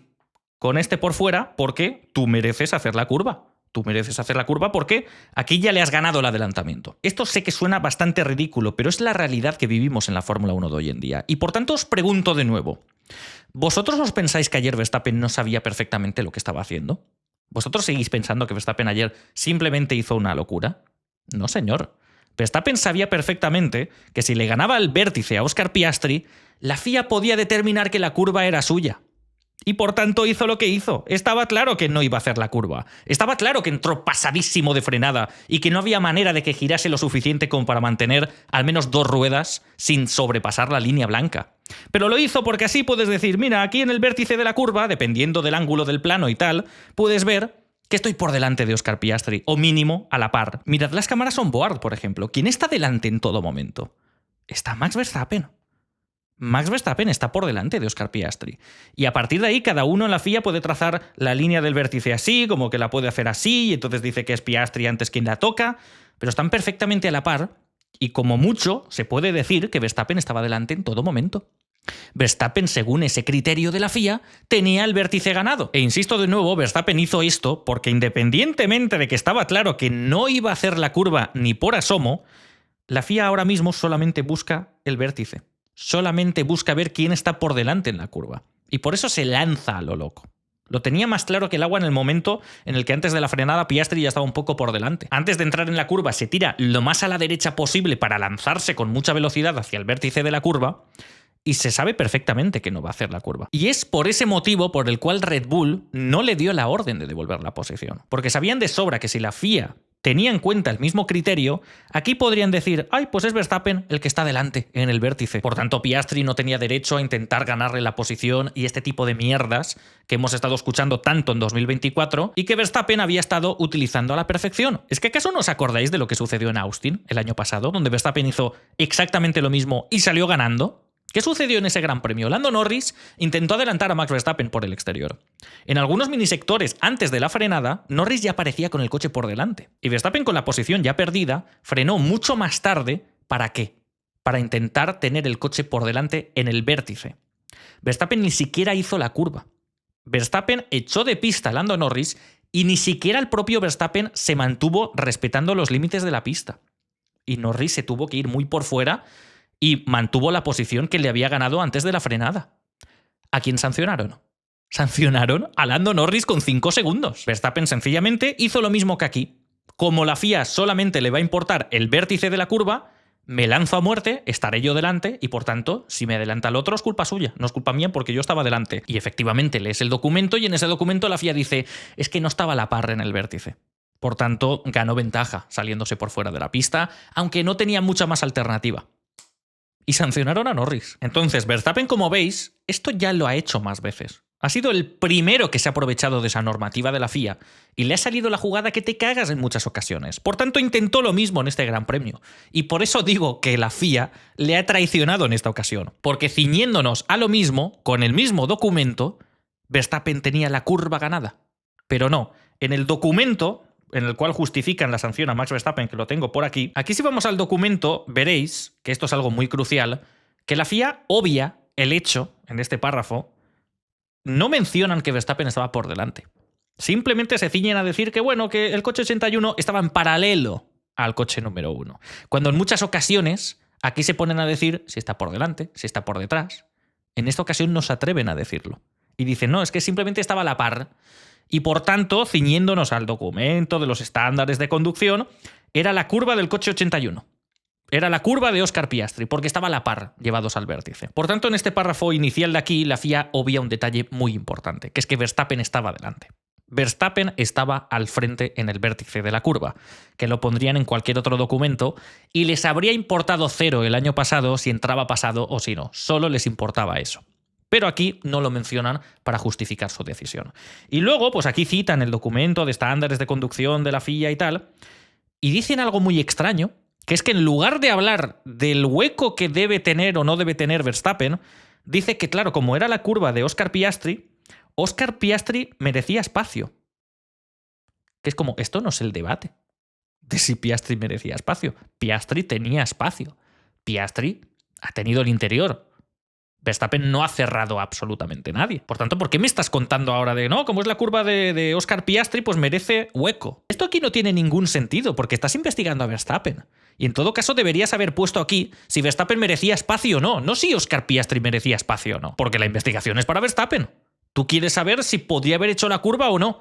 con este por fuera, porque tú mereces hacer la curva. Tú mereces hacer la curva porque aquí ya le has ganado el adelantamiento. Esto sé que suena bastante ridículo, pero es la realidad que vivimos en la Fórmula 1 de hoy en día. Y por tanto os pregunto de nuevo, ¿vosotros os pensáis que ayer Verstappen no sabía perfectamente lo que estaba haciendo? ¿Vosotros seguís pensando que Verstappen ayer simplemente hizo una locura? No, señor. Verstappen sabía perfectamente que si le ganaba el vértice a Oscar Piastri, la FIA podía determinar que la curva era suya. Y por tanto hizo lo que hizo. Estaba claro que no iba a hacer la curva. Estaba claro que entró pasadísimo de frenada y que no había manera de que girase lo suficiente como para mantener al menos 2 ruedas sin sobrepasar la línea blanca. Pero lo hizo porque así puedes decir, mira, aquí en el vértice de la curva, dependiendo del ángulo del plano y tal, puedes ver que estoy por delante de Oscar Piastri, o mínimo a la par. Mirad las cámaras on board, por ejemplo. ¿Quién está delante en todo momento? Está Max Verstappen. Max Verstappen está por delante de Oscar Piastri. Y a partir de ahí, cada uno en la FIA puede trazar la línea del vértice así, como que la puede hacer así, y entonces dice que es Piastri antes quien la toca, pero están perfectamente a la par, y como mucho se puede decir que Verstappen estaba delante en todo momento. Verstappen, según ese criterio de la FIA, tenía el vértice ganado. E insisto de nuevo, Verstappen hizo esto porque independientemente de que estaba claro que no iba a hacer la curva ni por asomo, la FIA ahora mismo solamente busca el vértice. Solamente busca ver quién está por delante en la curva. Y por eso se lanza a lo loco. Lo tenía más claro que el agua en el momento en el que antes de la frenada Piastri ya estaba un poco por delante. Antes de entrar en la curva se tira lo más a la derecha posible para lanzarse con mucha velocidad hacia el vértice de la curva y se sabe perfectamente que no va a hacer la curva. Y es por ese motivo por el cual Red Bull no le dio la orden de devolver la posición. Porque sabían de sobra que si la FIA tenía en cuenta el mismo criterio, aquí podrían decir, ay, pues es Verstappen el que está delante en el vértice. Por tanto, Piastri no tenía derecho a intentar ganarle la posición y este tipo de mierdas que hemos estado escuchando tanto en 2024 y que Verstappen había estado utilizando a la perfección. ¿Es que acaso no os acordáis de lo que sucedió en Austin el año pasado, donde Verstappen hizo exactamente lo mismo y salió ganando? ¿Qué sucedió en ese Gran Premio? Lando Norris intentó adelantar a Max Verstappen por el exterior. En algunos minisectores antes de la frenada, Norris ya aparecía con el coche por delante. Y Verstappen, con la posición ya perdida, frenó mucho más tarde. ¿Para qué? Para intentar tener el coche por delante en el vértice. Verstappen ni siquiera hizo la curva. Verstappen echó de pista a Lando Norris y ni siquiera el propio Verstappen se mantuvo respetando los límites de la pista. Y Norris se tuvo que ir muy por fuera y mantuvo la posición que le había ganado antes de la frenada. ¿A quién sancionaron? Sancionaron a Lando Norris con 5 segundos. Verstappen sencillamente hizo lo mismo que aquí. Como la FIA solamente le va a importar el vértice de la curva, me lanzo a muerte, estaré yo delante y por tanto, si me adelanta el otro es culpa suya, no es culpa mía porque yo estaba delante. Y efectivamente lees el documento y en ese documento la FIA dice es que no estaba a la par en el vértice. Por tanto, ganó ventaja saliéndose por fuera de la pista, aunque no tenía mucha más alternativa. Y sancionaron a Norris. Entonces, Verstappen, como veis, esto ya lo ha hecho más veces. Ha sido el primero que se ha aprovechado de esa normativa de la FIA y le ha salido la jugada que te cagas en muchas ocasiones. Por tanto, intentó lo mismo en este Gran Premio. Y por eso digo que la FIA le ha traicionado en esta ocasión. Porque ciñéndonos a lo mismo, con el mismo documento, Verstappen tenía la curva ganada. Pero no, en el documento en el cual justifican la sanción a Max Verstappen, que lo tengo por aquí, si vamos al documento veréis, que esto es algo muy crucial, que la FIA obvia el hecho, en este párrafo, no mencionan que Verstappen estaba por delante. Simplemente se ciñen a decir que, bueno, que el coche 81 estaba en paralelo al coche número 1. Cuando en muchas ocasiones aquí se ponen a decir si está por delante, si está por detrás. En esta ocasión no se atreven a decirlo. Y dicen, no, es que simplemente estaba a la par. Y por tanto, ciñéndonos al documento de los estándares de conducción, era la curva del coche 81. Era la curva de Oscar Piastri, porque estaba a la par, llevados al vértice. Por tanto, en este párrafo inicial de aquí, la FIA obvia un detalle muy importante, que es que Verstappen estaba delante. Verstappen estaba al frente en el vértice de la curva, que lo pondrían en cualquier otro documento, y les habría importado cero el año pasado si entraba pasado o si no. Solo les importaba eso. Pero aquí no lo mencionan para justificar su decisión. Y luego, pues aquí citan el documento de estándares de conducción de la FIA y tal, y dicen algo muy extraño, que es que en lugar de hablar del hueco que debe tener o no debe tener Verstappen, dice que, claro, como era la curva de Oscar Piastri merecía espacio. Que es como, esto no es el debate de si Piastri merecía espacio. Piastri tenía espacio. Piastri ha tenido el interior. Verstappen no ha cerrado absolutamente nadie. Por tanto, ¿por qué me estás contando ahora de no? Como es la curva de Oscar Piastri, pues merece hueco? Esto aquí no tiene ningún sentido porque estás investigando a Verstappen. Y en todo caso deberías haber puesto aquí si Verstappen merecía espacio o no. No si Oscar Piastri merecía espacio o no. Porque la investigación es para Verstappen. Tú quieres saber si podría haber hecho la curva o no.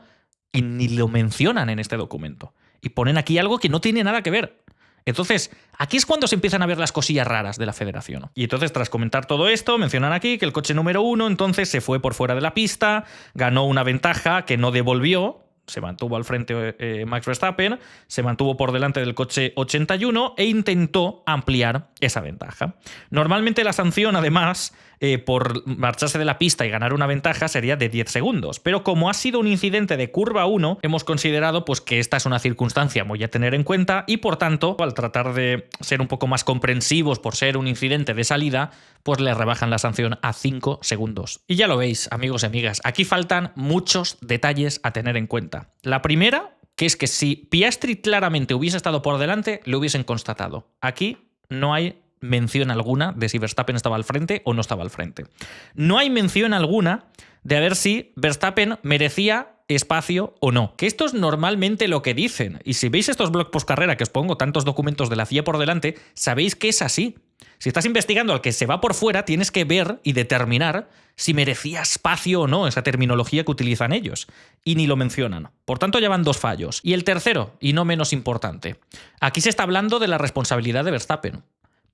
Y ni lo mencionan en este documento. Y ponen aquí algo que no tiene nada que ver. Entonces, aquí es cuando se empiezan a ver las cosillas raras de la federación. Y entonces, tras comentar todo esto, mencionan aquí que el coche número 1 entonces se fue por fuera de la pista, ganó una ventaja que no devolvió, se mantuvo al frente Max Verstappen, se mantuvo por delante del coche 81 e intentó ampliar esa ventaja. Normalmente la sanción, además, por marcharse de la pista y ganar una ventaja sería de 10 segundos. Pero como ha sido un incidente de curva 1, hemos considerado pues, que esta es una circunstancia muy a tener en cuenta y, por tanto, al tratar de ser un poco más comprensivos por ser un incidente de salida, pues le rebajan la sanción a 5 segundos. Y ya lo veis, amigos y amigas, aquí faltan muchos detalles a tener en cuenta. La primera, que es que si Piastri claramente hubiese estado por delante, lo hubiesen constatado. Aquí no hay mención alguna de si Verstappen estaba al frente o no estaba al frente. No hay mención alguna de a ver si Verstappen merecía espacio o no. Que esto es normalmente lo que dicen. Y si veis estos blogs post carrera que os pongo tantos documentos de la FIA por delante, sabéis que es así. Si estás investigando al que se va por fuera, tienes que ver y determinar si merecía espacio o no, esa terminología que utilizan ellos. Y ni lo mencionan. Por tanto, ya van 2 fallos. Y el tercero, y no menos importante. Aquí se está hablando de la responsabilidad de Verstappen,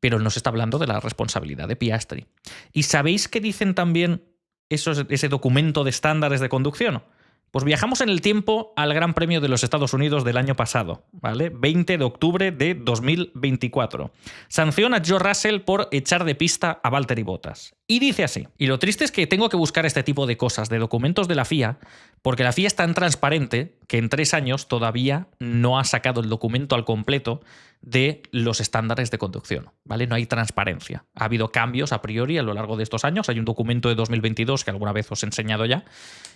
pero no se está hablando de la responsabilidad de Piastri. ¿Y sabéis qué dicen también ese documento de estándares de conducción? Pues viajamos en el tiempo al Gran Premio de los Estados Unidos del año pasado, ¿vale? 20 de octubre de 2024. Sanciona a George Russell por echar de pista a Valtteri Bottas. Y dice así. Y lo triste es que tengo que buscar este tipo de cosas, de documentos de la FIA, porque la FIA es tan transparente que en 3 años todavía no ha sacado el documento al completo de los estándares de conducción, ¿vale? No hay transparencia. Ha habido cambios a priori a lo largo de estos años. Hay un documento de 2022 que alguna vez os he enseñado ya.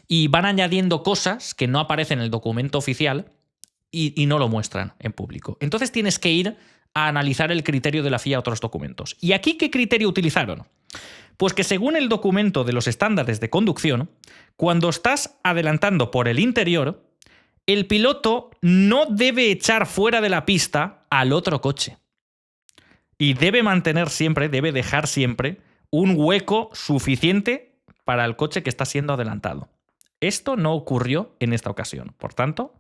Y van añadiendo cosas que no aparecen en el documento oficial y no lo muestran en público. Entonces tienes que ir a analizar el criterio de la FIA a otros documentos. ¿Y aquí qué criterio utilizaron? Pues que según el documento de los estándares de conducción, cuando estás adelantando por el interior, el piloto no debe echar fuera de la pista al otro coche. Y debe dejar siempre un hueco suficiente para el coche que está siendo adelantado. Esto no ocurrió en esta ocasión. Por tanto,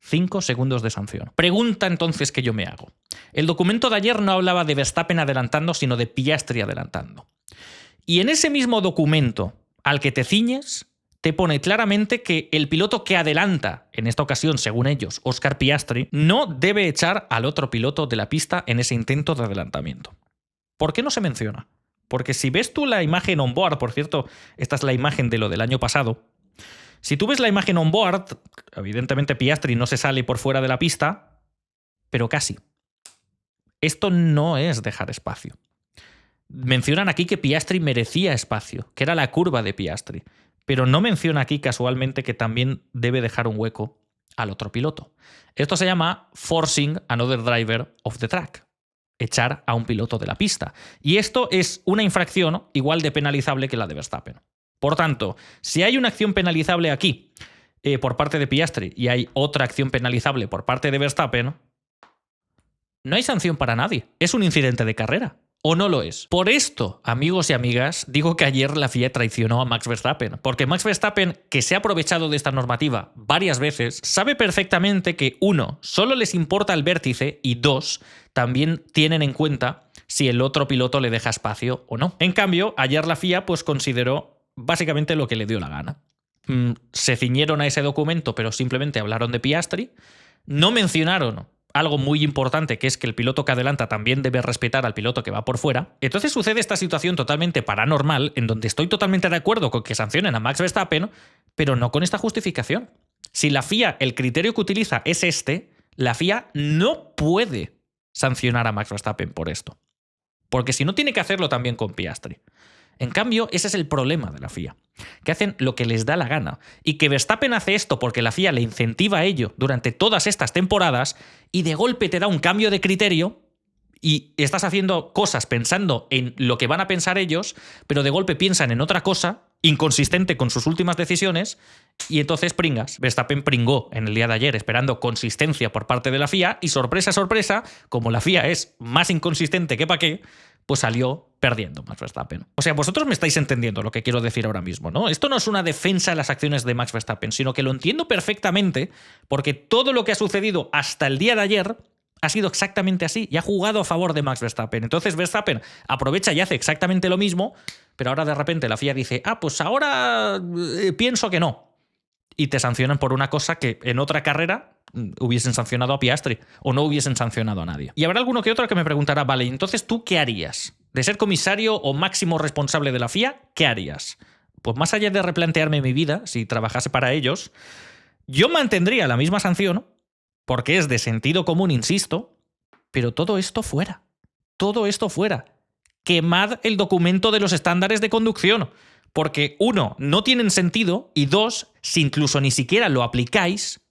5 segundos de sanción. Pregunta entonces que yo me hago. El documento de ayer no hablaba de Verstappen adelantando, sino de Piastri adelantando. Y en ese mismo documento al que te ciñes, te pone claramente que el piloto que adelanta, en esta ocasión, según ellos, Oscar Piastri, no debe echar al otro piloto de la pista en ese intento de adelantamiento. ¿Por qué no se menciona? Porque si ves tú la imagen on board, por cierto, esta es la imagen de lo del año pasado, si tú ves la imagen on board, evidentemente Piastri no se sale por fuera de la pista, pero casi. Esto no es dejar espacio. Mencionan aquí que Piastri merecía espacio, que era la curva de Piastri, pero no menciona aquí casualmente que también debe dejar un hueco al otro piloto. Esto se llama forcing another driver off the track, echar a un piloto de la pista. Y esto es una infracción igual de penalizable que la de Verstappen. Por tanto, si hay una acción penalizable aquí por parte de Piastri y hay otra acción penalizable por parte de Verstappen, no hay sanción para nadie. Es un incidente de carrera. ¿O no lo es? Por esto, amigos y amigas, digo que ayer la FIA traicionó a Max Verstappen. Porque Max Verstappen, que se ha aprovechado de esta normativa varias veces, sabe perfectamente que, 1, solo les importa el vértice y 2, también tienen en cuenta si el otro piloto le deja espacio o no. En cambio, ayer la FIA pues consideró básicamente lo que le dio la gana. Se ciñeron a ese documento, pero simplemente hablaron de Piastri. No mencionaron algo muy importante, que es que el piloto que adelanta también debe respetar al piloto que va por fuera. Entonces sucede esta situación totalmente paranormal, en donde estoy totalmente de acuerdo con que sancionen a Max Verstappen, pero no con esta justificación. Si la FIA, el criterio que utiliza es este, la FIA no puede sancionar a Max Verstappen por esto. Porque si no, tiene que hacerlo también con Piastri. En cambio, ese es el problema de la FIA, que hacen lo que les da la gana. Y que Verstappen hace esto porque la FIA le incentiva a ello durante todas estas temporadas y de golpe te da un cambio de criterio y estás haciendo cosas pensando en lo que van a pensar ellos, pero de golpe piensan en otra cosa, inconsistente con sus últimas decisiones, y entonces pringas. Verstappen pringó en el día de ayer esperando consistencia por parte de la FIA y sorpresa, sorpresa, como la FIA es más inconsistente que pa' qué, pues salió perdiendo Max Verstappen. O sea, vosotros me estáis entendiendo lo que quiero decir ahora mismo, ¿no? Esto no es una defensa de las acciones de Max Verstappen, sino que lo entiendo perfectamente porque todo lo que ha sucedido hasta el día de ayer ha sido exactamente así y ha jugado a favor de Max Verstappen. Entonces Verstappen aprovecha y hace exactamente lo mismo, pero ahora de repente la FIA dice, pues ahora pienso que no. Y te sancionan por una cosa que en otra carrera hubiesen sancionado a Piastri o no hubiesen sancionado a nadie. Y habrá alguno que otro que me preguntará, vale, entonces ¿tú qué harías? De ser comisario o máximo responsable de la FIA, ¿qué harías? Pues más allá de replantearme mi vida, si trabajase para ellos, yo mantendría la misma sanción, porque es de sentido común, insisto, pero todo esto fuera. Todo esto fuera. Quemad el documento de los estándares de conducción. Porque, 1, no tienen sentido, y 2, si incluso ni siquiera lo aplicáis,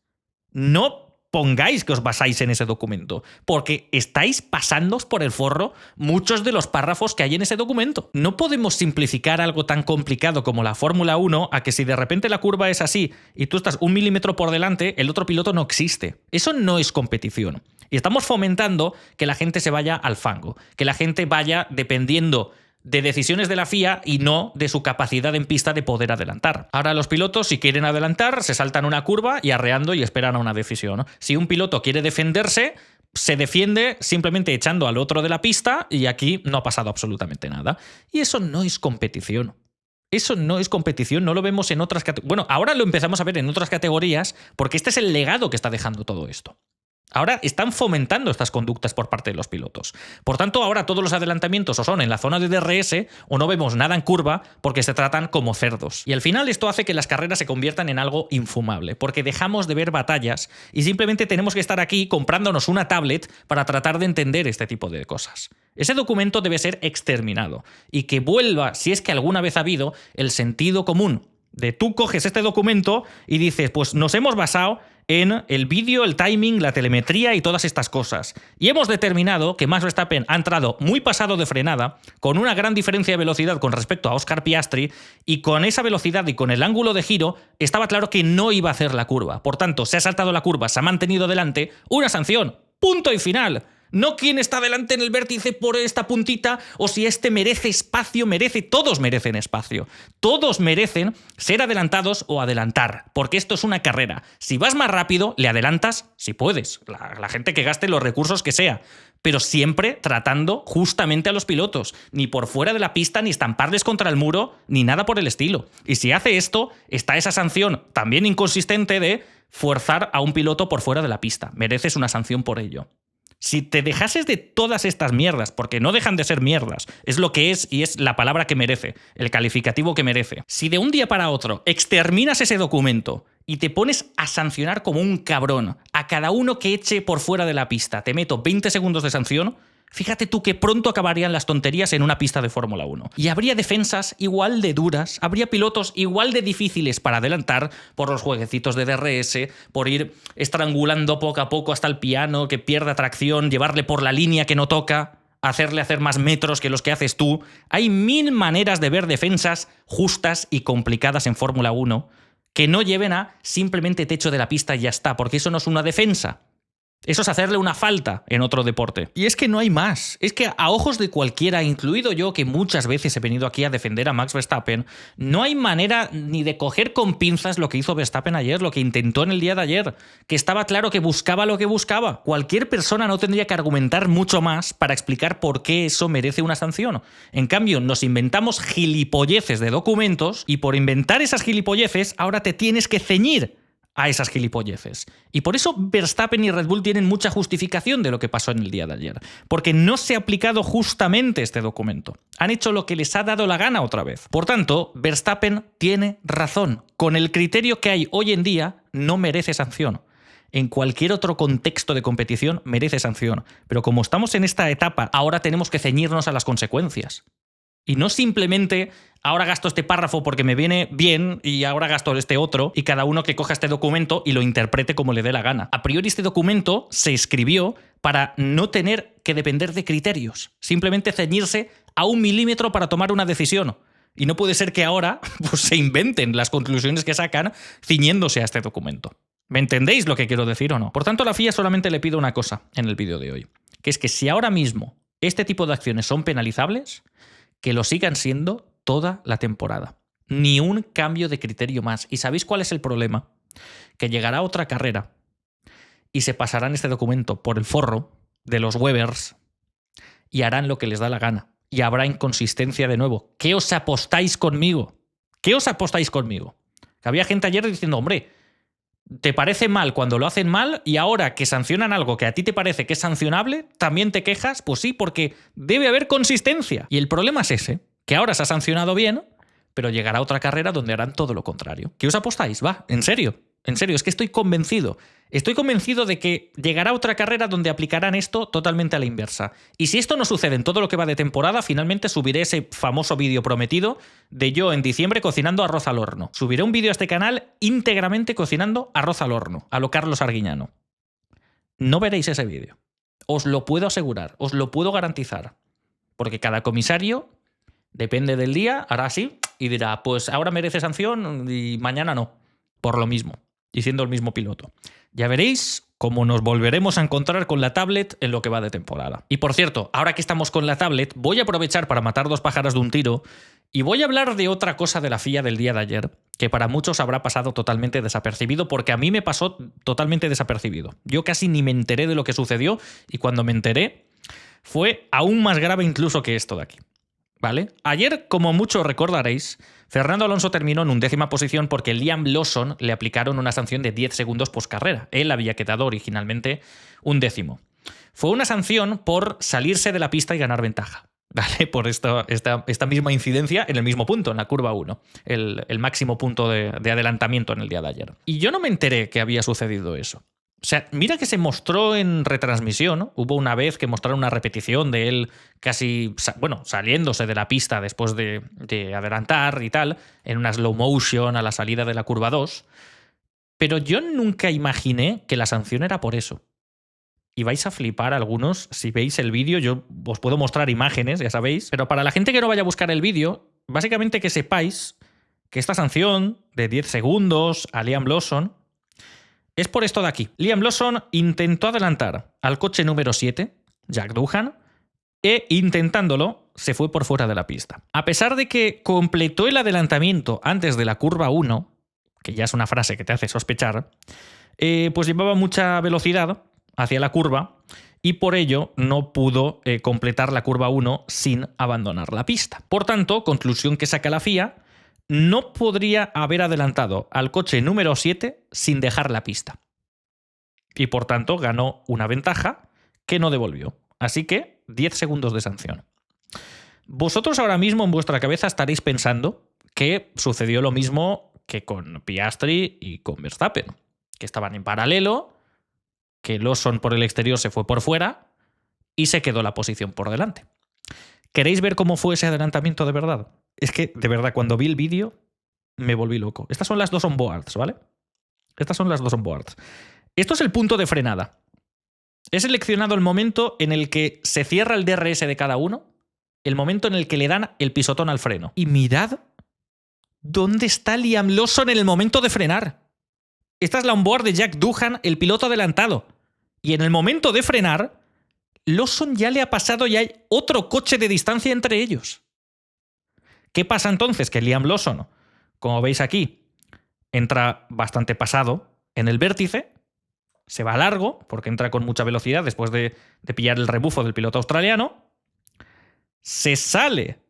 no pongáis que os basáis en ese documento, porque estáis pasándoos por el forro muchos de los párrafos que hay en ese documento. No podemos simplificar algo tan complicado como la Fórmula 1 a que si de repente la curva es así y tú estás 1 milímetro por delante, el otro piloto no existe. Eso no es competición. Y estamos fomentando que la gente se vaya al fango, que la gente vaya dependiendo de decisiones de la FIA y no de su capacidad en pista de poder adelantar. Ahora los pilotos, si quieren adelantar, se saltan una curva y arreando y esperan a una decisión, ¿no? Si un piloto quiere defenderse, se defiende simplemente echando al otro de la pista y aquí no ha pasado absolutamente nada. Y eso no es competición. Eso no es competición, no lo vemos en otras categorías. Bueno, ahora lo empezamos a ver en otras categorías porque este es el legado que está dejando todo esto. Ahora están fomentando estas conductas por parte de los pilotos. Por tanto, ahora todos los adelantamientos o son en la zona de DRS o no vemos nada en curva porque se tratan como cerdos. Y al final esto hace que las carreras se conviertan en algo infumable, porque dejamos de ver batallas y simplemente tenemos que estar aquí comprándonos una tablet para tratar de entender este tipo de cosas. Ese documento debe ser exterminado y que vuelva, si es que alguna vez ha habido, el sentido común de tú coges este documento y dices, pues nos hemos basado en el vídeo, el timing, la telemetría y todas estas cosas. Y hemos determinado que Max Verstappen ha entrado muy pasado de frenada, con una gran diferencia de velocidad con respecto a Oscar Piastri, y con esa velocidad y con el ángulo de giro estaba claro que no iba a hacer la curva. Por tanto, se ha saltado la curva, se ha mantenido delante, una sanción, punto y final. No quién está delante en el vértice por esta puntita o si este merece espacio, todos merecen espacio. Todos merecen ser adelantados o adelantar, porque esto es una carrera. Si vas más rápido, le adelantas si puedes. La gente que gaste los recursos que sea, pero siempre tratando justamente a los pilotos. Ni por fuera de la pista, ni estamparles contra el muro, ni nada por el estilo. Y si hace esto, está esa sanción también inconsistente de forzar a un piloto por fuera de la pista. Mereces una sanción por ello. Si te dejases de todas estas mierdas, porque no dejan de ser mierdas, es lo que es y es la palabra que merece, el calificativo que merece. Si de un día para otro exterminas ese documento y te pones a sancionar como un cabrón a cada uno que eche por fuera de la pista, te meto 20 segundos de sanción, fíjate tú que pronto acabarían las tonterías en una pista de Fórmula 1. Y habría defensas igual de duras, habría pilotos igual de difíciles para adelantar por los jueguecitos de DRS, por ir estrangulando poco a poco hasta el piano, que pierda tracción, llevarle por la línea que no toca, hacerle hacer más metros que los que haces tú. Hay 1000 maneras de ver defensas justas y complicadas en Fórmula 1 que no lleven a simplemente techo de la pista y ya está, porque eso no es una defensa. Eso es hacerle una falta en otro deporte. Y es que no hay más. Es que a ojos de cualquiera, incluido yo, que muchas veces he venido aquí a defender a Max Verstappen, no hay manera ni de coger con pinzas lo que hizo Verstappen ayer, lo que intentó en el día de ayer, que estaba claro que buscaba lo que buscaba. Cualquier persona no tendría que argumentar mucho más para explicar por qué eso merece una sanción. En cambio, nos inventamos gilipolleces de documentos y por inventar esas gilipolleces ahora te tienes que ceñir a esas gilipolleces. Y por eso Verstappen y Red Bull tienen mucha justificación de lo que pasó en el día de ayer. Porque no se ha aplicado justamente este documento. Han hecho lo que les ha dado la gana otra vez. Por tanto, Verstappen tiene razón. Con el criterio que hay hoy en día, no merece sanción. En cualquier otro contexto de competición merece sanción. Pero como estamos en esta etapa, ahora tenemos que ceñirnos a las consecuencias. Y no simplemente ahora gasto este párrafo porque me viene bien y ahora gasto este otro y cada uno que coja este documento y lo interprete como le dé la gana. A priori este documento se escribió para no tener que depender de criterios, simplemente ceñirse a 1 milímetro para tomar una decisión. Y no puede ser que ahora pues, se inventen las conclusiones que sacan ciñéndose a este documento. ¿Me entendéis lo que quiero decir o no? Por tanto, a la FIA solamente le pido una cosa en el vídeo de hoy, que es que si ahora mismo este tipo de acciones son penalizables, que lo sigan siendo toda la temporada. Ni un cambio de criterio más. ¿Y sabéis cuál es el problema? Que llegará otra carrera y se pasarán este documento por el forro de los Webers y harán lo que les da la gana. Y habrá inconsistencia de nuevo. ¿Qué os apostáis conmigo? ¿Qué os apostáis conmigo? Que había gente ayer diciendo, hombre, ¿te parece mal cuando lo hacen mal y ahora que sancionan algo que a ti te parece que es sancionable, también te quejas? Pues sí, porque debe haber consistencia. Y el problema es ese, que ahora se ha sancionado bien, pero llegará otra carrera donde harán todo lo contrario. ¿Qué os apostáis? Va, en serio, es que estoy convencido. Estoy convencido de que llegará otra carrera donde aplicarán esto totalmente a la inversa. Y si esto no sucede en todo lo que va de temporada, finalmente subiré ese famoso vídeo prometido de yo en diciembre cocinando arroz al horno. Subiré un vídeo a este canal íntegramente cocinando arroz al horno, a lo Carlos Arguiñano. No veréis ese vídeo. Os lo puedo asegurar, os lo puedo garantizar. Porque cada comisario, depende del día, hará así y dirá, pues ahora merece sanción y mañana no. Por lo mismo. Y siendo el mismo piloto. Ya veréis cómo nos volveremos a encontrar con la tablet en lo que va de temporada. Y por cierto, ahora que estamos con la tablet, voy a aprovechar para matar 2 pájaros de un tiro y voy a hablar de otra cosa de la FIA del día de ayer, que para muchos habrá pasado totalmente desapercibido, porque a mí me pasó totalmente desapercibido. Yo casi ni me enteré de lo que sucedió y cuando me enteré fue aún más grave incluso que esto de aquí. ¿Vale? Ayer, como muchos recordaréis, Fernando Alonso terminó en 11ª posición porque Liam Lawson le aplicaron una sanción de 10 segundos post carrera. Él había quedado originalmente 11º. Fue una sanción por salirse de la pista y ganar ventaja. ¿Vale? Por esta misma incidencia en el mismo punto, en la curva 1. El máximo punto de adelantamiento en el día de ayer. Y yo no me enteré que había sucedido eso. O sea, mira que se mostró en retransmisión, ¿no? Hubo una vez que mostraron una repetición de él casi, bueno, saliéndose de la pista después de adelantar y tal, en una slow motion a la salida de la curva 2. Pero yo nunca imaginé que la sanción era por eso. Y vais a flipar algunos si veis el vídeo. Yo os puedo mostrar imágenes, ya sabéis. Pero para la gente que no vaya a buscar el vídeo, básicamente que sepáis que esta sanción de 10 segundos a Liam Lawson es por esto de aquí. Liam Lawson intentó adelantar al coche número 7, Jack Doohan, e intentándolo se fue por fuera de la pista. A pesar de que completó el adelantamiento antes de la curva 1, que ya es una frase que te hace sospechar, pues llevaba mucha velocidad hacia la curva y por ello no pudo completar la curva 1 sin abandonar la pista. Por tanto, conclusión que saca la FIA, no podría haber adelantado al coche número 7 sin dejar la pista. Y por tanto ganó una ventaja que no devolvió. Así que 10 segundos de sanción. Vosotros ahora mismo en vuestra cabeza estaréis pensando que sucedió lo mismo que con Piastri y con Verstappen, que estaban en paralelo, que Lawson por el exterior se fue por fuera y se quedó la posición por delante. ¿Queréis ver cómo fue ese adelantamiento de verdad? Es que, de verdad, cuando vi el vídeo me volví loco. Estas son las dos onboards, ¿vale? Estas son las dos onboards. Esto es el punto de frenada. He seleccionado el momento en el que se cierra el DRS de cada uno, el momento en el que le dan el pisotón al freno. Y mirad dónde está Liam Lawson en el momento de frenar. Esta es la onboard de Jack Doohan, el piloto adelantado. Y en el momento de frenar, Lawson ya le ha pasado y hay otro coche de distancia entre ellos. ¿Qué pasa entonces? Que Liam Lawson, como veis aquí, entra bastante pasado en el vértice, se va largo, porque entra con mucha velocidad después de pillar el rebufo del piloto australiano, se sale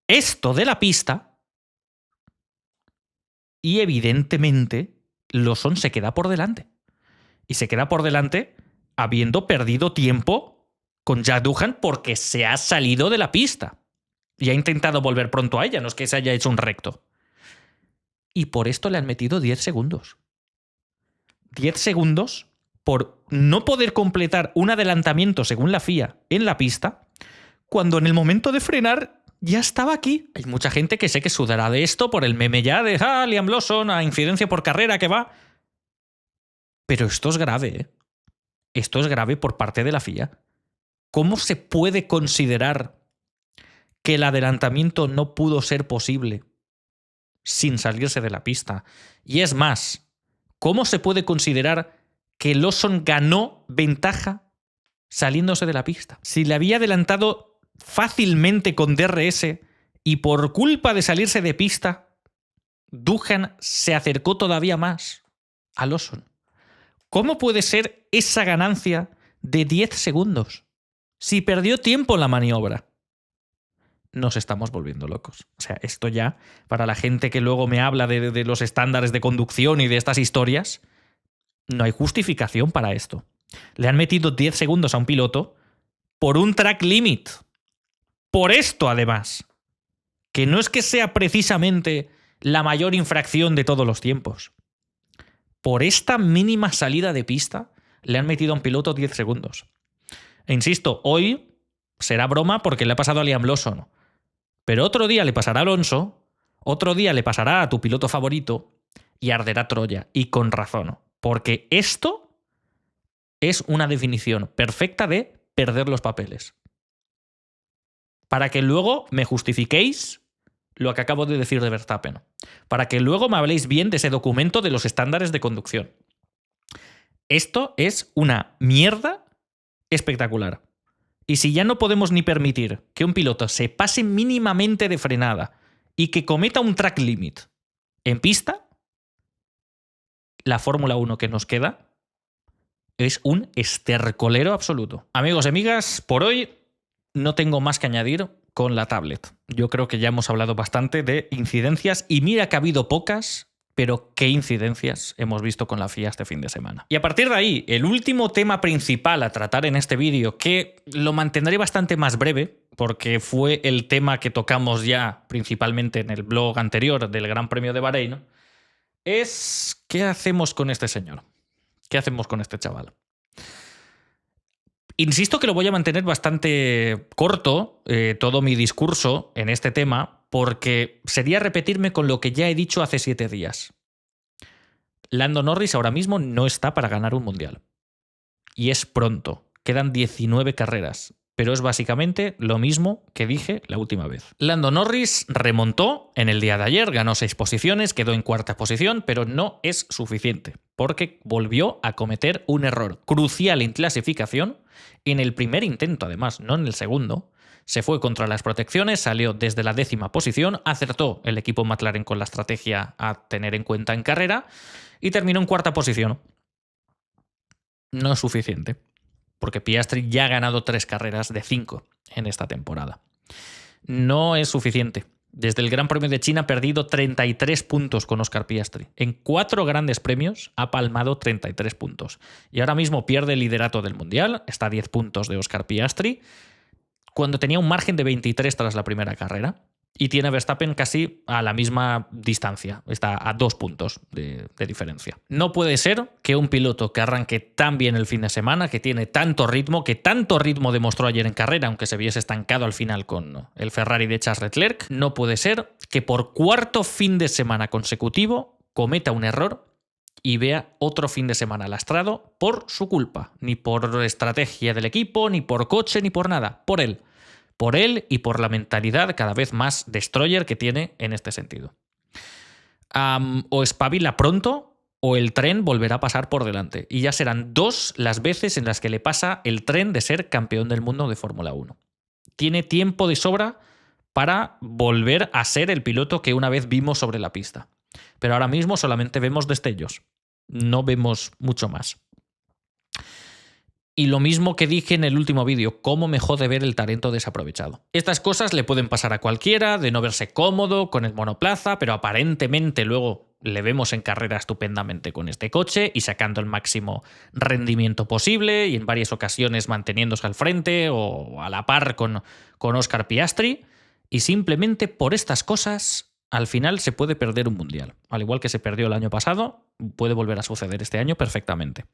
esto de la pista y evidentemente Lawson se queda por delante. Y se queda por delante habiendo perdido tiempo con Jack Doohan porque se ha salido de la pista. Y ha intentado volver pronto a ella, no es que se haya hecho un recto. Y por esto le han metido 10 segundos. 10 segundos por no poder completar un adelantamiento según la FIA en la pista, cuando en el momento de frenar ya estaba aquí. Hay mucha gente que sé que sudará de esto por el meme ya de Liam Lawson a incidencia por carrera que va. Pero esto es grave, ¿eh? Esto es grave por parte de la FIA. ¿Cómo se puede considerar que el adelantamiento no pudo ser posible sin salirse de la pista? Y es más, ¿cómo se puede considerar que Lawson ganó ventaja saliéndose de la pista? Si le había adelantado fácilmente con DRS y por culpa de salirse de pista, Doohan se acercó todavía más a Lawson. ¿Cómo puede ser esa ganancia de 10 segundos si perdió tiempo en la maniobra? Nos estamos volviendo locos. O sea, esto ya, para la gente que luego me habla de los estándares de conducción y de estas historias, no hay justificación para esto. Le han metido 10 segundos a un piloto por un track limit. Por esto, además. Que no es que sea precisamente la mayor infracción de todos los tiempos. Por esta mínima salida de pista le han metido a un piloto 10 segundos. E insisto, hoy será broma porque le ha pasado a Liam Lawson. Pero otro día le pasará a Alonso, otro día le pasará a tu piloto favorito y arderá Troya. Y con razón. Porque esto es una definición perfecta de perder los papeles. Para que luego me justifiquéis lo que acabo de decir de Verstappen. Para que luego me habléis bien de ese documento de los estándares de conducción. Esto es una mierda espectacular. Y si ya no podemos ni permitir que un piloto se pase mínimamente de frenada y que cometa un track limit en pista, la Fórmula 1 que nos queda es un estercolero absoluto. Amigos y amigas, por hoy no tengo más que añadir con la tablet. Yo creo que ya hemos hablado bastante de incidencias y mira que ha habido pocas, pero qué incidencias hemos visto con la FIA este fin de semana. Y a partir de ahí, el último tema principal a tratar en este vídeo, que lo mantendré bastante más breve, porque fue el tema que tocamos ya principalmente en el blog anterior del Gran Premio de Bahrein, es ¿qué hacemos con este señor? ¿Qué hacemos con este chaval? Insisto que lo voy a mantener bastante corto, todo mi discurso en este tema, porque sería repetirme con lo que ya he dicho hace 7 días. Lando Norris ahora mismo no está para ganar un mundial. Y es pronto. Quedan 19 carreras. Pero es básicamente lo mismo que dije la última vez. Lando Norris remontó en el día de ayer, ganó 6 posiciones, quedó en cuarta posición, pero no es suficiente, porque volvió a cometer un error crucial en clasificación, en el primer intento además, no en el segundo. Se fue contra las protecciones, salió desde la 10ª posición, acertó el equipo McLaren con la estrategia a tener en cuenta en carrera y terminó en cuarta posición. No es suficiente, porque Piastri ya ha ganado 3 carreras de 5 en esta temporada. No es suficiente. Desde el Gran Premio de China ha perdido 33 puntos con Oscar Piastri. En 4 grandes premios ha palmado 33 puntos. Y ahora mismo pierde el liderato del Mundial, está a 10 puntos de Oscar Piastri, cuando tenía un margen de 23 tras la primera carrera. Y tiene a Verstappen casi a la misma distancia, está a 2 puntos de diferencia. No puede ser que un piloto que arranque tan bien el fin de semana, que tiene tanto ritmo, que tanto ritmo demostró ayer en carrera, aunque se viese estancado al final con el Ferrari de Charles Leclerc, no puede ser que por cuarto fin de semana consecutivo cometa un error y vea otro fin de semana lastrado por su culpa. Ni por estrategia del equipo, ni por coche, ni por nada. Por él. Por él y por la mentalidad cada vez más destroyer que tiene en este sentido. O espabila pronto o el tren volverá a pasar por delante. Y ya serán 2 las veces en las que le pasa el tren de ser campeón del mundo de Fórmula 1. Tiene tiempo de sobra para volver a ser el piloto que una vez vimos sobre la pista. Pero ahora mismo solamente vemos destellos. No vemos mucho más. Y lo mismo que dije en el último vídeo, cómo me jode ver el talento desaprovechado. Estas cosas le pueden pasar a cualquiera, de no verse cómodo con el monoplaza, pero aparentemente luego le vemos en carrera estupendamente con este coche y sacando el máximo rendimiento posible y en varias ocasiones manteniéndose al frente o a la par con Oscar Piastri. Y simplemente por estas cosas, al final se puede perder un mundial. Al igual que se perdió el año pasado, puede volver a suceder este año perfectamente.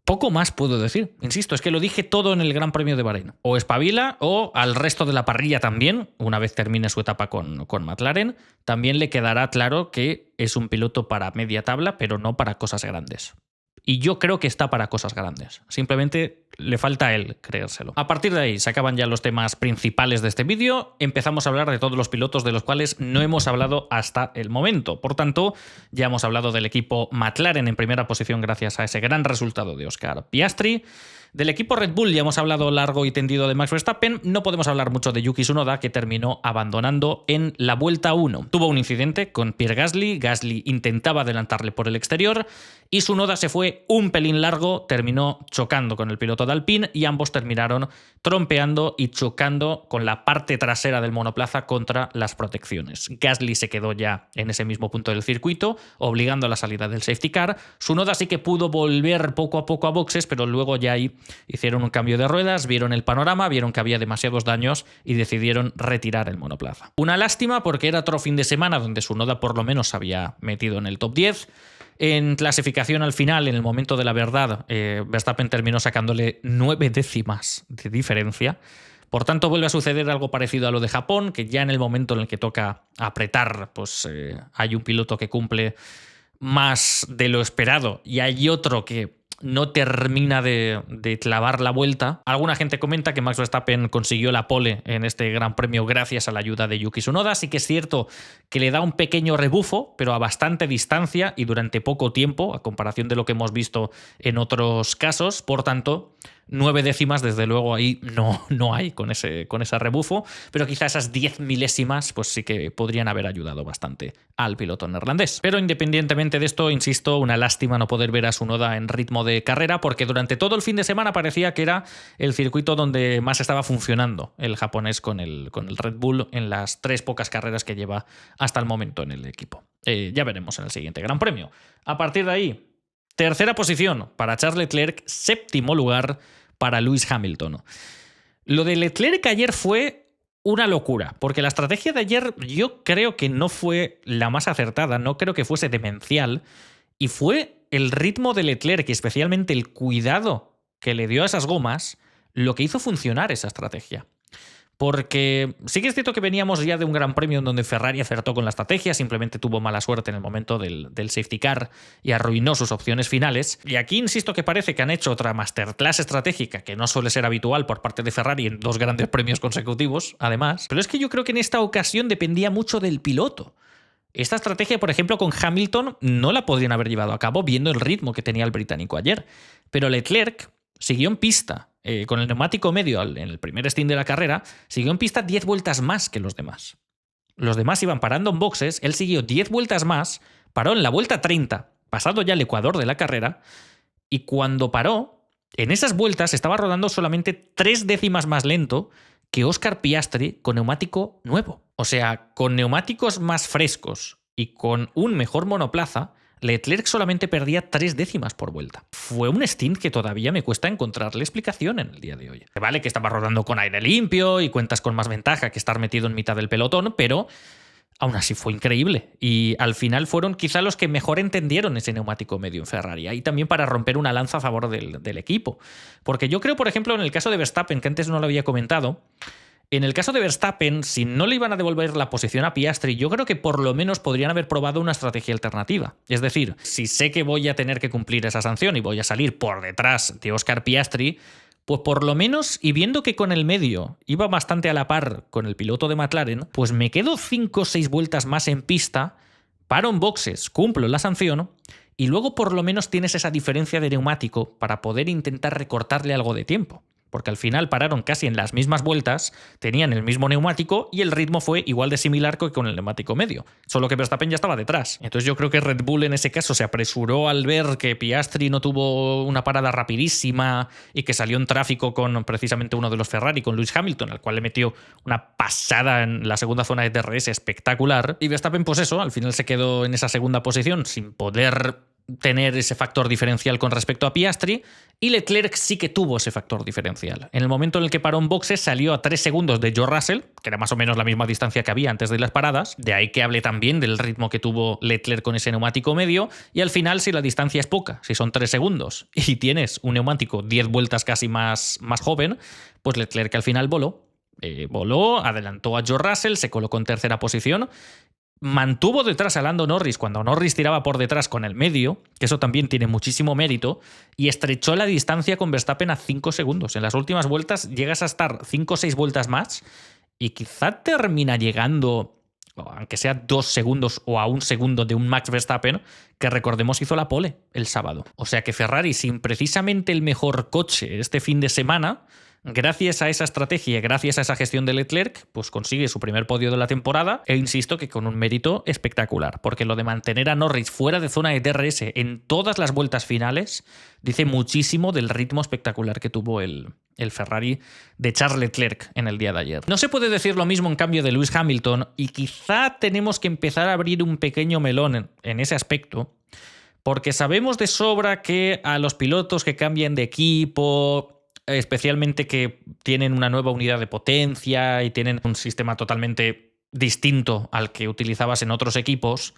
Poco más puedo decir. Insisto, es que lo dije todo en el Gran Premio de Bahrein. O espabila o al resto de la parrilla también, una vez termine su etapa con McLaren, también le quedará claro que es un piloto para media tabla, pero no para cosas grandes. Y yo creo que está para cosas grandes. Simplemente le falta a él creérselo. A partir de ahí se acaban ya los temas principales de este vídeo. Empezamos a hablar de todos los pilotos de los cuales no hemos hablado hasta el momento. Por tanto, ya hemos hablado del equipo McLaren en primera posición gracias a ese gran resultado de Oscar Piastri. Del equipo Red Bull ya hemos hablado largo y tendido de Max Verstappen. No podemos hablar mucho de Yuki Tsunoda, que terminó abandonando en la vuelta 1. Tuvo un incidente con Pierre Gasly. Gasly intentaba adelantarle por el exterior y Tsunoda se fue un pelín largo, terminó chocando con el piloto de Alpine y ambos terminaron trompeando y chocando con la parte trasera del monoplaza contra las protecciones. Gasly se quedó ya en ese mismo punto del circuito, obligando a la salida del safety car. Tsunoda sí que pudo volver poco a poco a boxes, pero luego ya ahí hicieron un cambio de ruedas, vieron el panorama, vieron que había demasiados daños y decidieron retirar el monoplaza. Una lástima porque era otro fin de semana donde Tsunoda por lo menos se había metido en el top 10. En clasificación al final, en el momento de la verdad, Verstappen terminó sacándole 9 décimas de diferencia. Por tanto, vuelve a suceder algo parecido a lo de Japón, que ya en el momento en el que toca apretar, pues hay un piloto que cumple más de lo esperado y hay otro que no termina de clavar la vuelta. Alguna gente comenta que Max Verstappen consiguió la pole en este Gran Premio gracias a la ayuda de Yuki Tsunoda. Sí que es cierto que le da un pequeño rebufo, pero a bastante distancia y durante poco tiempo, a comparación de lo que hemos visto en otros casos. Por tanto, 9 décimas, desde luego, ahí no hay con ese rebufo, pero quizá esas 10 milésimas pues sí que podrían haber ayudado bastante al piloto neerlandés. Pero independientemente de esto, insisto, una lástima no poder ver a Tsunoda en ritmo de carrera, porque durante todo el fin de semana parecía que era el circuito donde más estaba funcionando el japonés con el Red Bull en las 3 pocas carreras que lleva hasta el momento en el equipo. Ya veremos en el siguiente Gran Premio. A partir de ahí, tercera posición para Charles Leclerc, séptimo lugar para Lewis Hamilton. Lo de Leclerc ayer fue una locura, porque la estrategia de ayer yo creo que no fue la más acertada, no creo que fuese demencial, y fue el ritmo de Leclerc y especialmente el cuidado que le dio a esas gomas lo que hizo funcionar esa estrategia. Porque sí que es cierto que veníamos ya de un gran premio en donde Ferrari acertó con la estrategia, simplemente tuvo mala suerte en el momento del safety car y arruinó sus opciones finales. Y aquí insisto que parece que han hecho otra masterclass estratégica que no suele ser habitual por parte de Ferrari en 2 grandes premios consecutivos, además. Pero es que yo creo que en esta ocasión dependía mucho del piloto. Esta estrategia, por ejemplo, con Hamilton no la podrían haber llevado a cabo viendo el ritmo que tenía el británico ayer. Pero Leclerc siguió en pista. Con el neumático medio en el primer stint de la carrera, siguió en pista 10 vueltas más que los demás. Los demás iban parando en boxes, él siguió 10 vueltas más, paró en la vuelta 30, pasado ya el ecuador de la carrera, y cuando paró, en esas vueltas estaba rodando solamente 3 décimas más lento que Oscar Piastri con neumático nuevo. O sea, con neumáticos más frescos y con un mejor monoplaza, Leclerc solamente perdía 3 décimas por vuelta. Fue un stint que todavía me cuesta encontrarle explicación en el día de hoy. Vale que estaba rodando con aire limpio y cuentas con más ventaja que estar metido en mitad del pelotón, pero aún así fue increíble. Y al final fueron quizá los que mejor entendieron ese neumático medio en Ferrari. Ahí también para romper una lanza a favor del equipo. Porque yo creo, por ejemplo, en el caso de Verstappen, que antes no lo había comentado, en el caso de Verstappen, si no le iban a devolver la posición a Piastri, yo creo que por lo menos podrían haber probado una estrategia alternativa. Es decir, si sé que voy a tener que cumplir esa sanción y voy a salir por detrás de Oscar Piastri, pues por lo menos, y viendo que con el medio iba bastante a la par con el piloto de McLaren, pues me quedo 5 o 6 vueltas más en pista, paro en boxes, cumplo la sanción y luego por lo menos tienes esa diferencia de neumático para poder intentar recortarle algo de tiempo. Porque al final pararon casi en las mismas vueltas, tenían el mismo neumático y el ritmo fue igual de similar que con el neumático medio, solo que Verstappen ya estaba detrás. Entonces yo creo que Red Bull en ese caso se apresuró al ver que Piastri no tuvo una parada rapidísima y que salió en tráfico con precisamente uno de los Ferrari, con Lewis Hamilton, al cual le metió una pasada en la segunda zona de DRS espectacular. Y Verstappen, pues eso, al final se quedó en esa segunda posición sin poder tener ese factor diferencial con respecto a Piastri, y Leclerc sí que tuvo ese factor diferencial. En el momento en el que paró en boxes salió a 3 segundos de George Russell, que era más o menos la misma distancia que había antes de las paradas, de ahí que hable también del ritmo que tuvo Leclerc con ese neumático medio, y al final si la distancia es poca, si son 3 segundos, y tienes un neumático 10 vueltas casi más joven, pues Leclerc al final voló, adelantó a George Russell, se colocó en tercera posición, mantuvo detrás a Lando Norris cuando Norris tiraba por detrás con el medio, que eso también tiene muchísimo mérito, y estrechó la distancia con Verstappen a 5 segundos. En las últimas vueltas llegas a estar 5 o 6 vueltas más y quizá termina llegando, aunque sea 2 segundos o a 1 segundo de un Max Verstappen, que recordemos hizo la pole el sábado. O sea que Ferrari, sin precisamente el mejor coche este fin de semana, gracias a esa estrategia, gracias a esa gestión de Leclerc, pues consigue su primer podio de la temporada, e insisto que con un mérito espectacular, porque lo de mantener a Norris fuera de zona de DRS en todas las vueltas finales dice muchísimo del ritmo espectacular que tuvo el Ferrari de Charles Leclerc en el día de ayer. No se puede decir lo mismo en cambio de Lewis Hamilton, y quizá tenemos que empezar a abrir un pequeño melón en ese aspecto, porque sabemos de sobra que a los pilotos que cambian de equipo, especialmente que tienen una nueva unidad de potencia y tienen un sistema totalmente distinto al que utilizabas en otros equipos,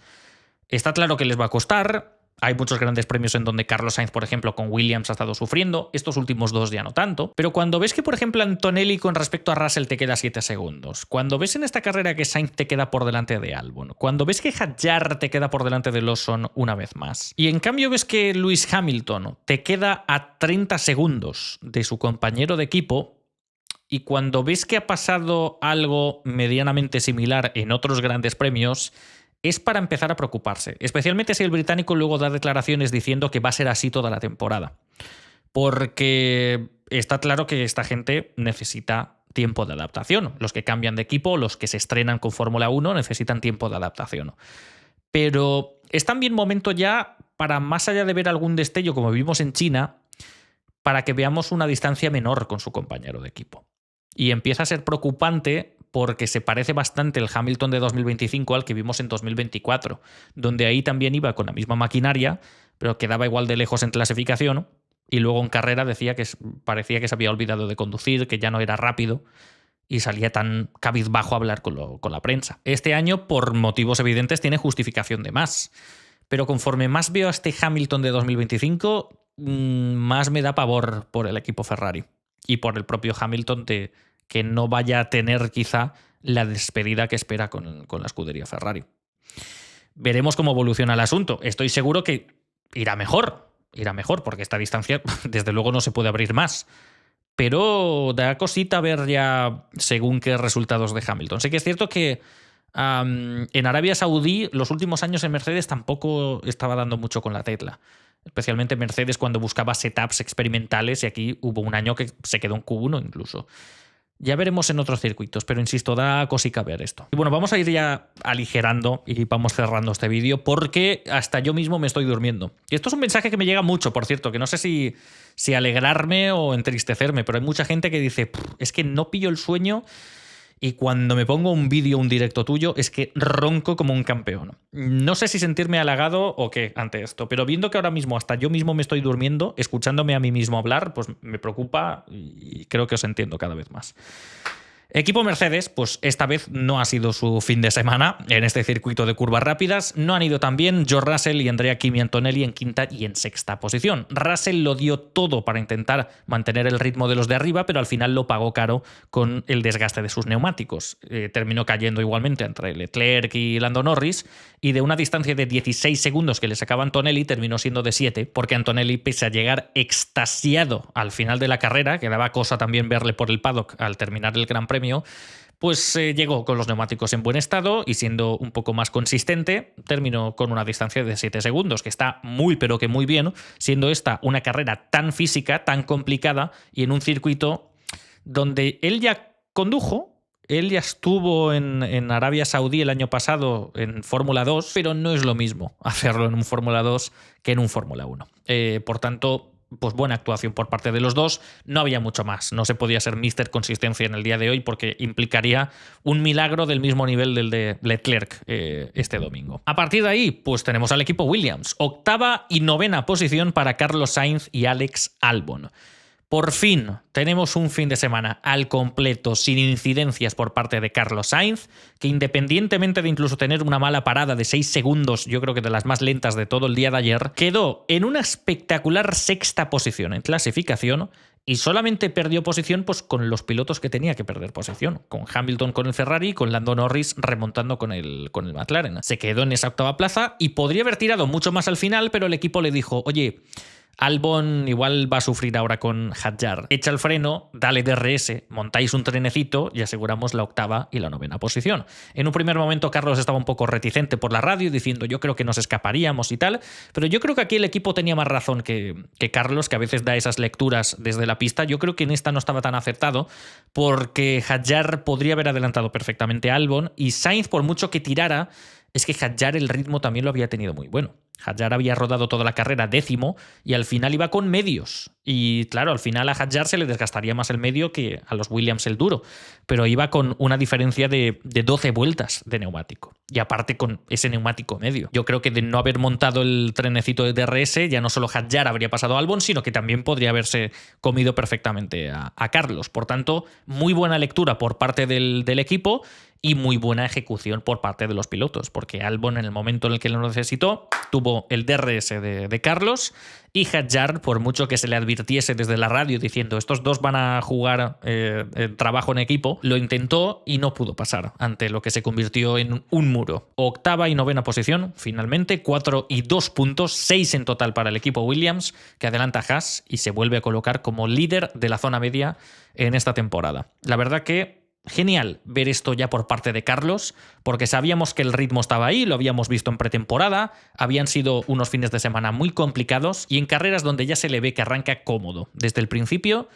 está claro que les va a costar. Hay muchos grandes premios en donde Carlos Sainz, por ejemplo, con Williams ha estado sufriendo. Estos últimos 2 ya no tanto. Pero cuando ves que, por ejemplo, Antonelli con respecto a Russell te queda 7 segundos, cuando ves en esta carrera que Sainz te queda por delante de Albon, cuando ves que Hadjar te queda por delante de Lawson una vez más, y en cambio ves que Lewis Hamilton te queda a 30 segundos de su compañero de equipo, y cuando ves que ha pasado algo medianamente similar en otros grandes premios, es para empezar a preocuparse, especialmente si el británico luego da declaraciones diciendo que va a ser así toda la temporada. Porque está claro que esta gente necesita tiempo de adaptación. Los que cambian de equipo, los que se estrenan con Fórmula 1 necesitan tiempo de adaptación. Pero es también momento ya para, más allá de ver algún destello como vimos en China, para que veamos una distancia menor con su compañero de equipo. Y empieza a ser preocupante porque se parece bastante el Hamilton de 2025 al que vimos en 2024, donde ahí también iba con la misma maquinaria, pero quedaba igual de lejos en clasificación, y luego en carrera decía que parecía que se había olvidado de conducir, que ya no era rápido, y salía tan cabizbajo a hablar con la prensa. Este año, por motivos evidentes, tiene justificación de más. Pero conforme más veo a este Hamilton de 2025, más me da pavor por el equipo Ferrari y por el propio Hamilton de que no vaya a tener quizá la despedida que espera con la escudería Ferrari. Veremos cómo evoluciona el asunto. Estoy seguro que irá mejor, porque esta distancia desde luego no se puede abrir más. Pero da cosita ver ya según qué resultados de Hamilton. Sé que es cierto que en Arabia Saudí los últimos años en Mercedes tampoco estaba dando mucho con la tecla. Especialmente Mercedes cuando buscaba setups experimentales, y aquí hubo un año que se quedó en Q1 incluso. Ya veremos en otros circuitos, pero insisto, da cosica ver esto. Y bueno, vamos a ir ya aligerando y vamos cerrando este vídeo porque hasta yo mismo me estoy durmiendo. Y esto es un mensaje que me llega mucho, por cierto, que no sé si alegrarme o entristecerme, pero hay mucha gente que dice, es que no pillo el sueño y cuando me pongo un vídeo, un directo tuyo, es que ronco como un campeón. No sé si sentirme halagado o qué ante esto, pero viendo que ahora mismo hasta yo mismo me estoy durmiendo, escuchándome a mí mismo hablar, pues me preocupa y creo que os entiendo cada vez más. Equipo Mercedes, pues esta vez no ha sido su fin de semana en este circuito de curvas rápidas. No han ido tan bien George Russell y Andrea Kimi Antonelli en quinta y en sexta posición. Russell lo dio todo para intentar mantener el ritmo de los de arriba, pero al final lo pagó caro con el desgaste de sus neumáticos. Terminó cayendo igualmente entre Leclerc y Lando Norris, y de una distancia de 16 segundos que le sacaba Antonelli terminó siendo de 7, porque Antonelli, pese a llegar extasiado al final de la carrera, que daba cosa también verle por el paddock al terminar el Gran Premio, pues llegó con los neumáticos en buen estado y siendo un poco más consistente, terminó con una distancia de 7 segundos, que está muy pero que muy bien, siendo esta una carrera tan física, tan complicada y en un circuito donde él ya condujo. Él ya estuvo en Arabia Saudí el año pasado en Fórmula 2, pero no es lo mismo hacerlo en un Fórmula 2 que en un Fórmula 1. Por tanto, pues buena actuación por parte de los dos. No había mucho más. No se podía ser Mr. Consistencia en el día de hoy porque implicaría un milagro del mismo nivel del de Leclerc este domingo. A partir de ahí, pues tenemos al equipo Williams. Octava y novena posición para Carlos Sainz y Alex Albon. Por fin tenemos un fin de semana al completo, sin incidencias por parte de Carlos Sainz, que independientemente de incluso tener una mala parada de 6 segundos, yo creo que de las más lentas de todo el día de ayer, quedó en una espectacular sexta posición en clasificación y solamente perdió posición pues, con los pilotos que tenía que perder posición, con Hamilton con el Ferrari y con Lando Norris remontando con el McLaren. Se quedó en esa octava plaza y podría haber tirado mucho más al final, pero el equipo le dijo, oye, Albon igual va a sufrir ahora con Hadjar. Echa el freno, dale DRS, montáis un trenecito y aseguramos la octava y la novena posición. En un primer momento Carlos estaba un poco reticente por la radio diciendo yo creo que nos escaparíamos y tal, pero yo creo que aquí el equipo tenía más razón que Carlos, que a veces da esas lecturas desde la pista. Yo creo que en esta no estaba tan acertado porque Hadjar podría haber adelantado perfectamente a Albon y Sainz, por mucho que tirara, es que Hadjar el ritmo también lo había tenido muy bueno. Hadjar había rodado toda la carrera 10º y al final iba con medios. Y claro, al final a Hadjar se le desgastaría más el medio que a los Williams el duro. Pero iba con una diferencia de 12 vueltas de neumático. Y aparte con ese neumático medio. Yo creo que de no haber montado el trenecito de DRS, ya no solo Hadjar habría pasado a Albon, sino que también podría haberse comido perfectamente a Carlos. Por tanto, muy buena lectura por parte del equipo y muy buena ejecución por parte de los pilotos, porque Albon en el momento en el que lo necesitó tuvo el DRS de Carlos y Hadjar, por mucho que se le advirtiese desde la radio diciendo estos dos van a jugar trabajo en equipo, lo intentó y no pudo pasar ante lo que se convirtió en un muro. Octava y novena posición, finalmente, 4 y 2 puntos, 6 en total para el equipo Williams, que adelanta a Haas y se vuelve a colocar como líder de la zona media en esta temporada. La verdad que genial ver esto ya por parte de Carlos, porque sabíamos que el ritmo estaba ahí, lo habíamos visto en pretemporada, habían sido unos fines de semana muy complicados y en carreras donde ya se le ve que arranca cómodo desde el principio.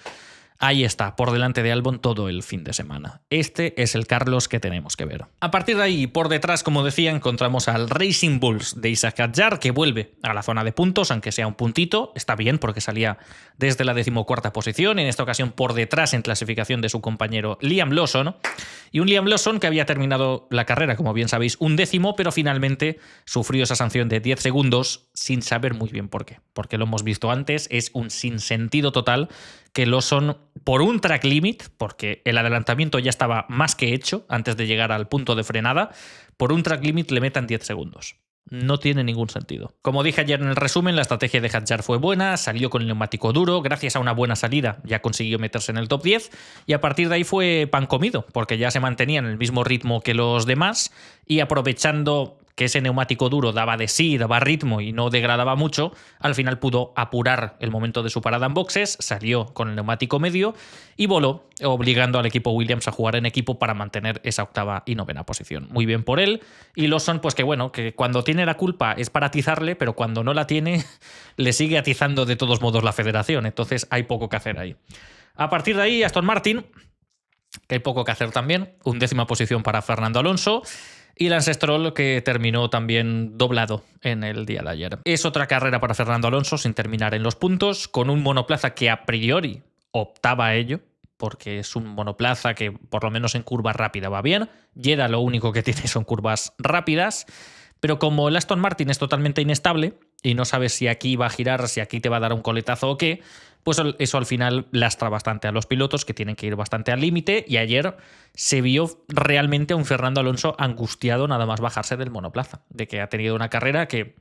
Ahí está, por delante de Albon todo el fin de semana. Este es el Carlos que tenemos que ver. A partir de ahí, por detrás, como decía, encontramos al Racing Bulls de Isack Hadjar, que vuelve a la zona de puntos, aunque sea un puntito. Está bien, porque salía desde la 14ª posición, en esta ocasión por detrás en clasificación de su compañero Liam Lawson. Y un Liam Lawson que había terminado la carrera, como bien sabéis, 11º, pero finalmente sufrió esa sanción de 10 segundos sin saber muy bien por qué. Porque lo hemos visto antes, es un sinsentido total que Lawson, por un track limit, porque el adelantamiento ya estaba más que hecho antes de llegar al punto de frenada, por un track limit le metan 10 segundos. No tiene ningún sentido. Como dije ayer en el resumen, la estrategia de Hadjar fue buena, salió con el neumático duro, gracias a una buena salida ya consiguió meterse en el top 10 y a partir de ahí fue pan comido, porque ya se mantenía en el mismo ritmo que los demás y aprovechando que ese neumático duro daba de sí, daba ritmo y no degradaba mucho, al final pudo apurar el momento de su parada en boxes, salió con el neumático medio y voló, obligando al equipo Williams a jugar en equipo para mantener esa octava y novena posición. Muy bien por él. Y Lawson, pues que bueno, que cuando tiene la culpa es para atizarle, pero cuando no la tiene, le sigue atizando de todos modos la federación. Entonces hay poco que hacer ahí. A partir de ahí, Aston Martin, que hay poco que hacer también, 11ª posición para Fernando Alonso. Y Lance Stroll, que terminó también doblado en el día de ayer. Es otra carrera para Fernando Alonso sin terminar en los puntos, con un monoplaza que a priori optaba a ello, porque es un monoplaza que por lo menos en curva rápida va bien. Jeddah lo único que tiene son curvas rápidas, pero como el Aston Martin es totalmente inestable y no sabes si aquí va a girar, si aquí te va a dar un coletazo o qué, pues eso al final lastra bastante a los pilotos que tienen que ir bastante al límite y ayer se vio realmente a un Fernando Alonso angustiado nada más bajarse del monoplaza, de que ha tenido una carrera que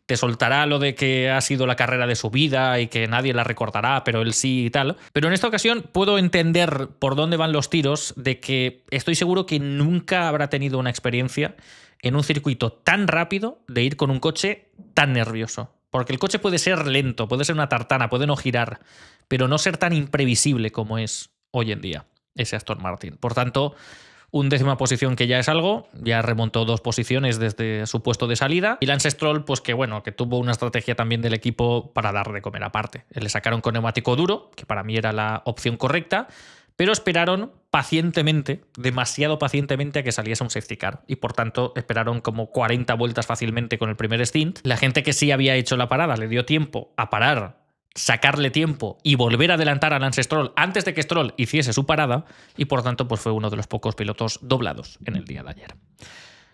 te soltará lo de que ha sido la carrera de su vida y que nadie la recordará, pero él sí y tal. Pero en esta ocasión puedo entender por dónde van los tiros de que estoy seguro que nunca habrá tenido una experiencia en un circuito tan rápido de ir con un coche tan nervioso. Porque el coche puede ser lento, puede ser una tartana, puede no girar, pero no ser tan imprevisible como es hoy en día ese Aston Martin. Por tanto, 11ª posición que ya es algo, ya remontó 2 posiciones desde su puesto de salida. Y Lance Stroll, pues que bueno, que tuvo una estrategia también del equipo para dar de comer aparte. Le sacaron con neumático duro, que para mí era la opción correcta, pero esperaron pacientemente, demasiado pacientemente, a que saliese un safety car. Y por tanto esperaron como 40 vueltas fácilmente con el primer stint. La gente que sí había hecho la parada le dio tiempo a parar, sacarle tiempo y volver a adelantar a Lance Stroll antes de que Stroll hiciese su parada. Y por tanto pues fue uno de los pocos pilotos doblados en el día de ayer.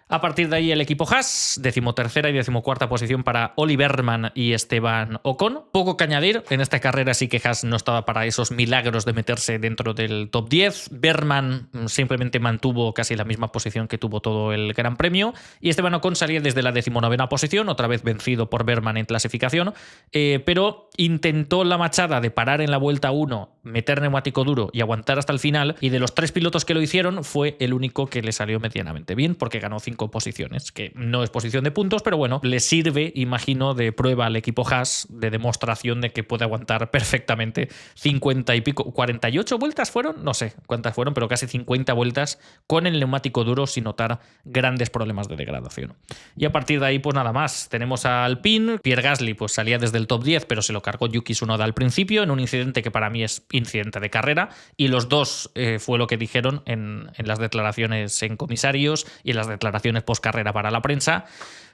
A partir de ahí el equipo Haas, 13ª y 14ª posición para Ollie Behrman y Esteban Ocon. Poco que añadir, en esta carrera sí que Haas no estaba para esos milagros de meterse dentro del top 10. Behrman simplemente mantuvo casi la misma posición que tuvo todo el Gran Premio y Esteban Ocon salía desde la 19ª posición, otra vez vencido por Behrman en clasificación, pero intentó la machada de parar en la vuelta 1, meter neumático duro y aguantar hasta el final, y de los 3 pilotos que lo hicieron fue el único que le salió medianamente bien porque ganó 5 posiciones, que no es posición de puntos, pero bueno, le sirve, imagino, de prueba al equipo Haas, de demostración de que puede aguantar perfectamente 50 y pico, 48 vueltas fueron, no sé cuántas fueron, pero casi 50 vueltas con el neumático duro sin notar grandes problemas de degradación. Y a partir de ahí, pues nada más, tenemos a Alpine. Pierre Gasly pues salía desde el top 10, pero se lo cargó Yuki Tsunoda al principio, en un incidente que para mí es incidente de carrera, y los dos fue lo que dijeron en las declaraciones en comisarios y en las declaraciones post carrera para la prensa.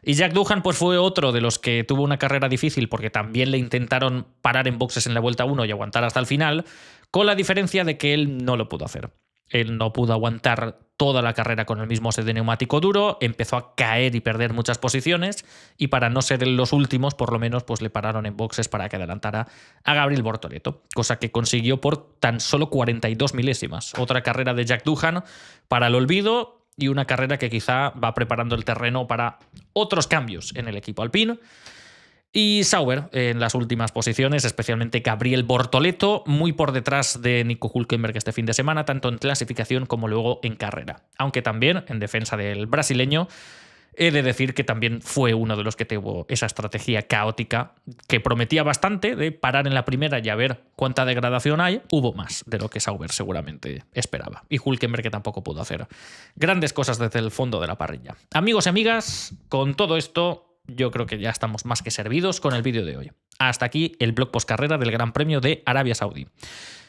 Y Jack Doohan pues fue otro de los que tuvo una carrera difícil porque también le intentaron parar en boxes en la vuelta 1 y aguantar hasta el final, con la diferencia de que él no lo pudo hacer. Él no pudo aguantar toda la carrera con el mismo set de neumático duro, empezó a caer y perder muchas posiciones, y para no ser los últimos, por lo menos, pues le pararon en boxes para que adelantara a Gabriel Bortoleto, cosa que consiguió por tan solo 42 milésimas. Otra carrera de Jack Doohan para el olvido, y una carrera que quizá va preparando el terreno para otros cambios en el equipo Alpine. Y Sauber en las últimas posiciones, especialmente Gabriel Bortoleto, muy por detrás de Nico Hülkenberg este fin de semana, tanto en clasificación como luego en carrera. Aunque también, en defensa del brasileño, he de decir que también fue uno de los que tuvo esa estrategia caótica que prometía bastante de parar en la primera y a ver cuánta degradación hay. Hubo más de lo que Sauber seguramente esperaba. Y Hülkenberg, que tampoco pudo hacer grandes cosas desde el fondo de la parrilla. Amigos y amigas, con todo esto yo creo que ya estamos más que servidos con el vídeo de hoy. Hasta aquí el blog postcarrera del Gran Premio de Arabia Saudí.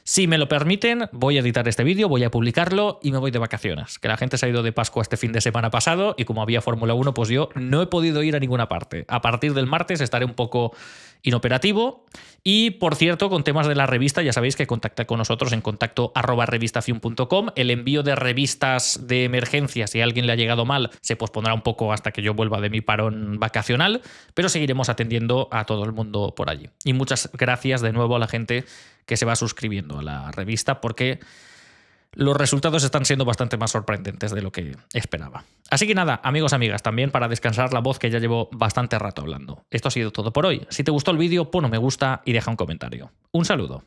Si me lo permiten, voy a editar este vídeo, voy a publicarlo y me voy de vacaciones. Que la gente se ha ido de Pascua este fin de semana pasado y como había Fórmula 1, pues yo no he podido ir a ninguna parte. A partir del martes estaré un poco inoperativo. Y, por cierto, con temas de la revista, ya sabéis que contactad con nosotros en contacto@revistafium.com. El envío de revistas de emergencia, si a alguien le ha llegado mal, se pospondrá un poco hasta que yo vuelva de mi parón vacacional, pero seguiremos atendiendo a todo el mundo por allí. Y muchas gracias de nuevo a la gente que se va suscribiendo a la revista, porque los resultados están siendo bastante más sorprendentes de lo que esperaba. Así que nada, amigos, amigas, también para descansar la voz que ya llevo bastante rato hablando. Esto ha sido todo por hoy. Si te gustó el vídeo, pon un me gusta y deja un comentario. Un saludo.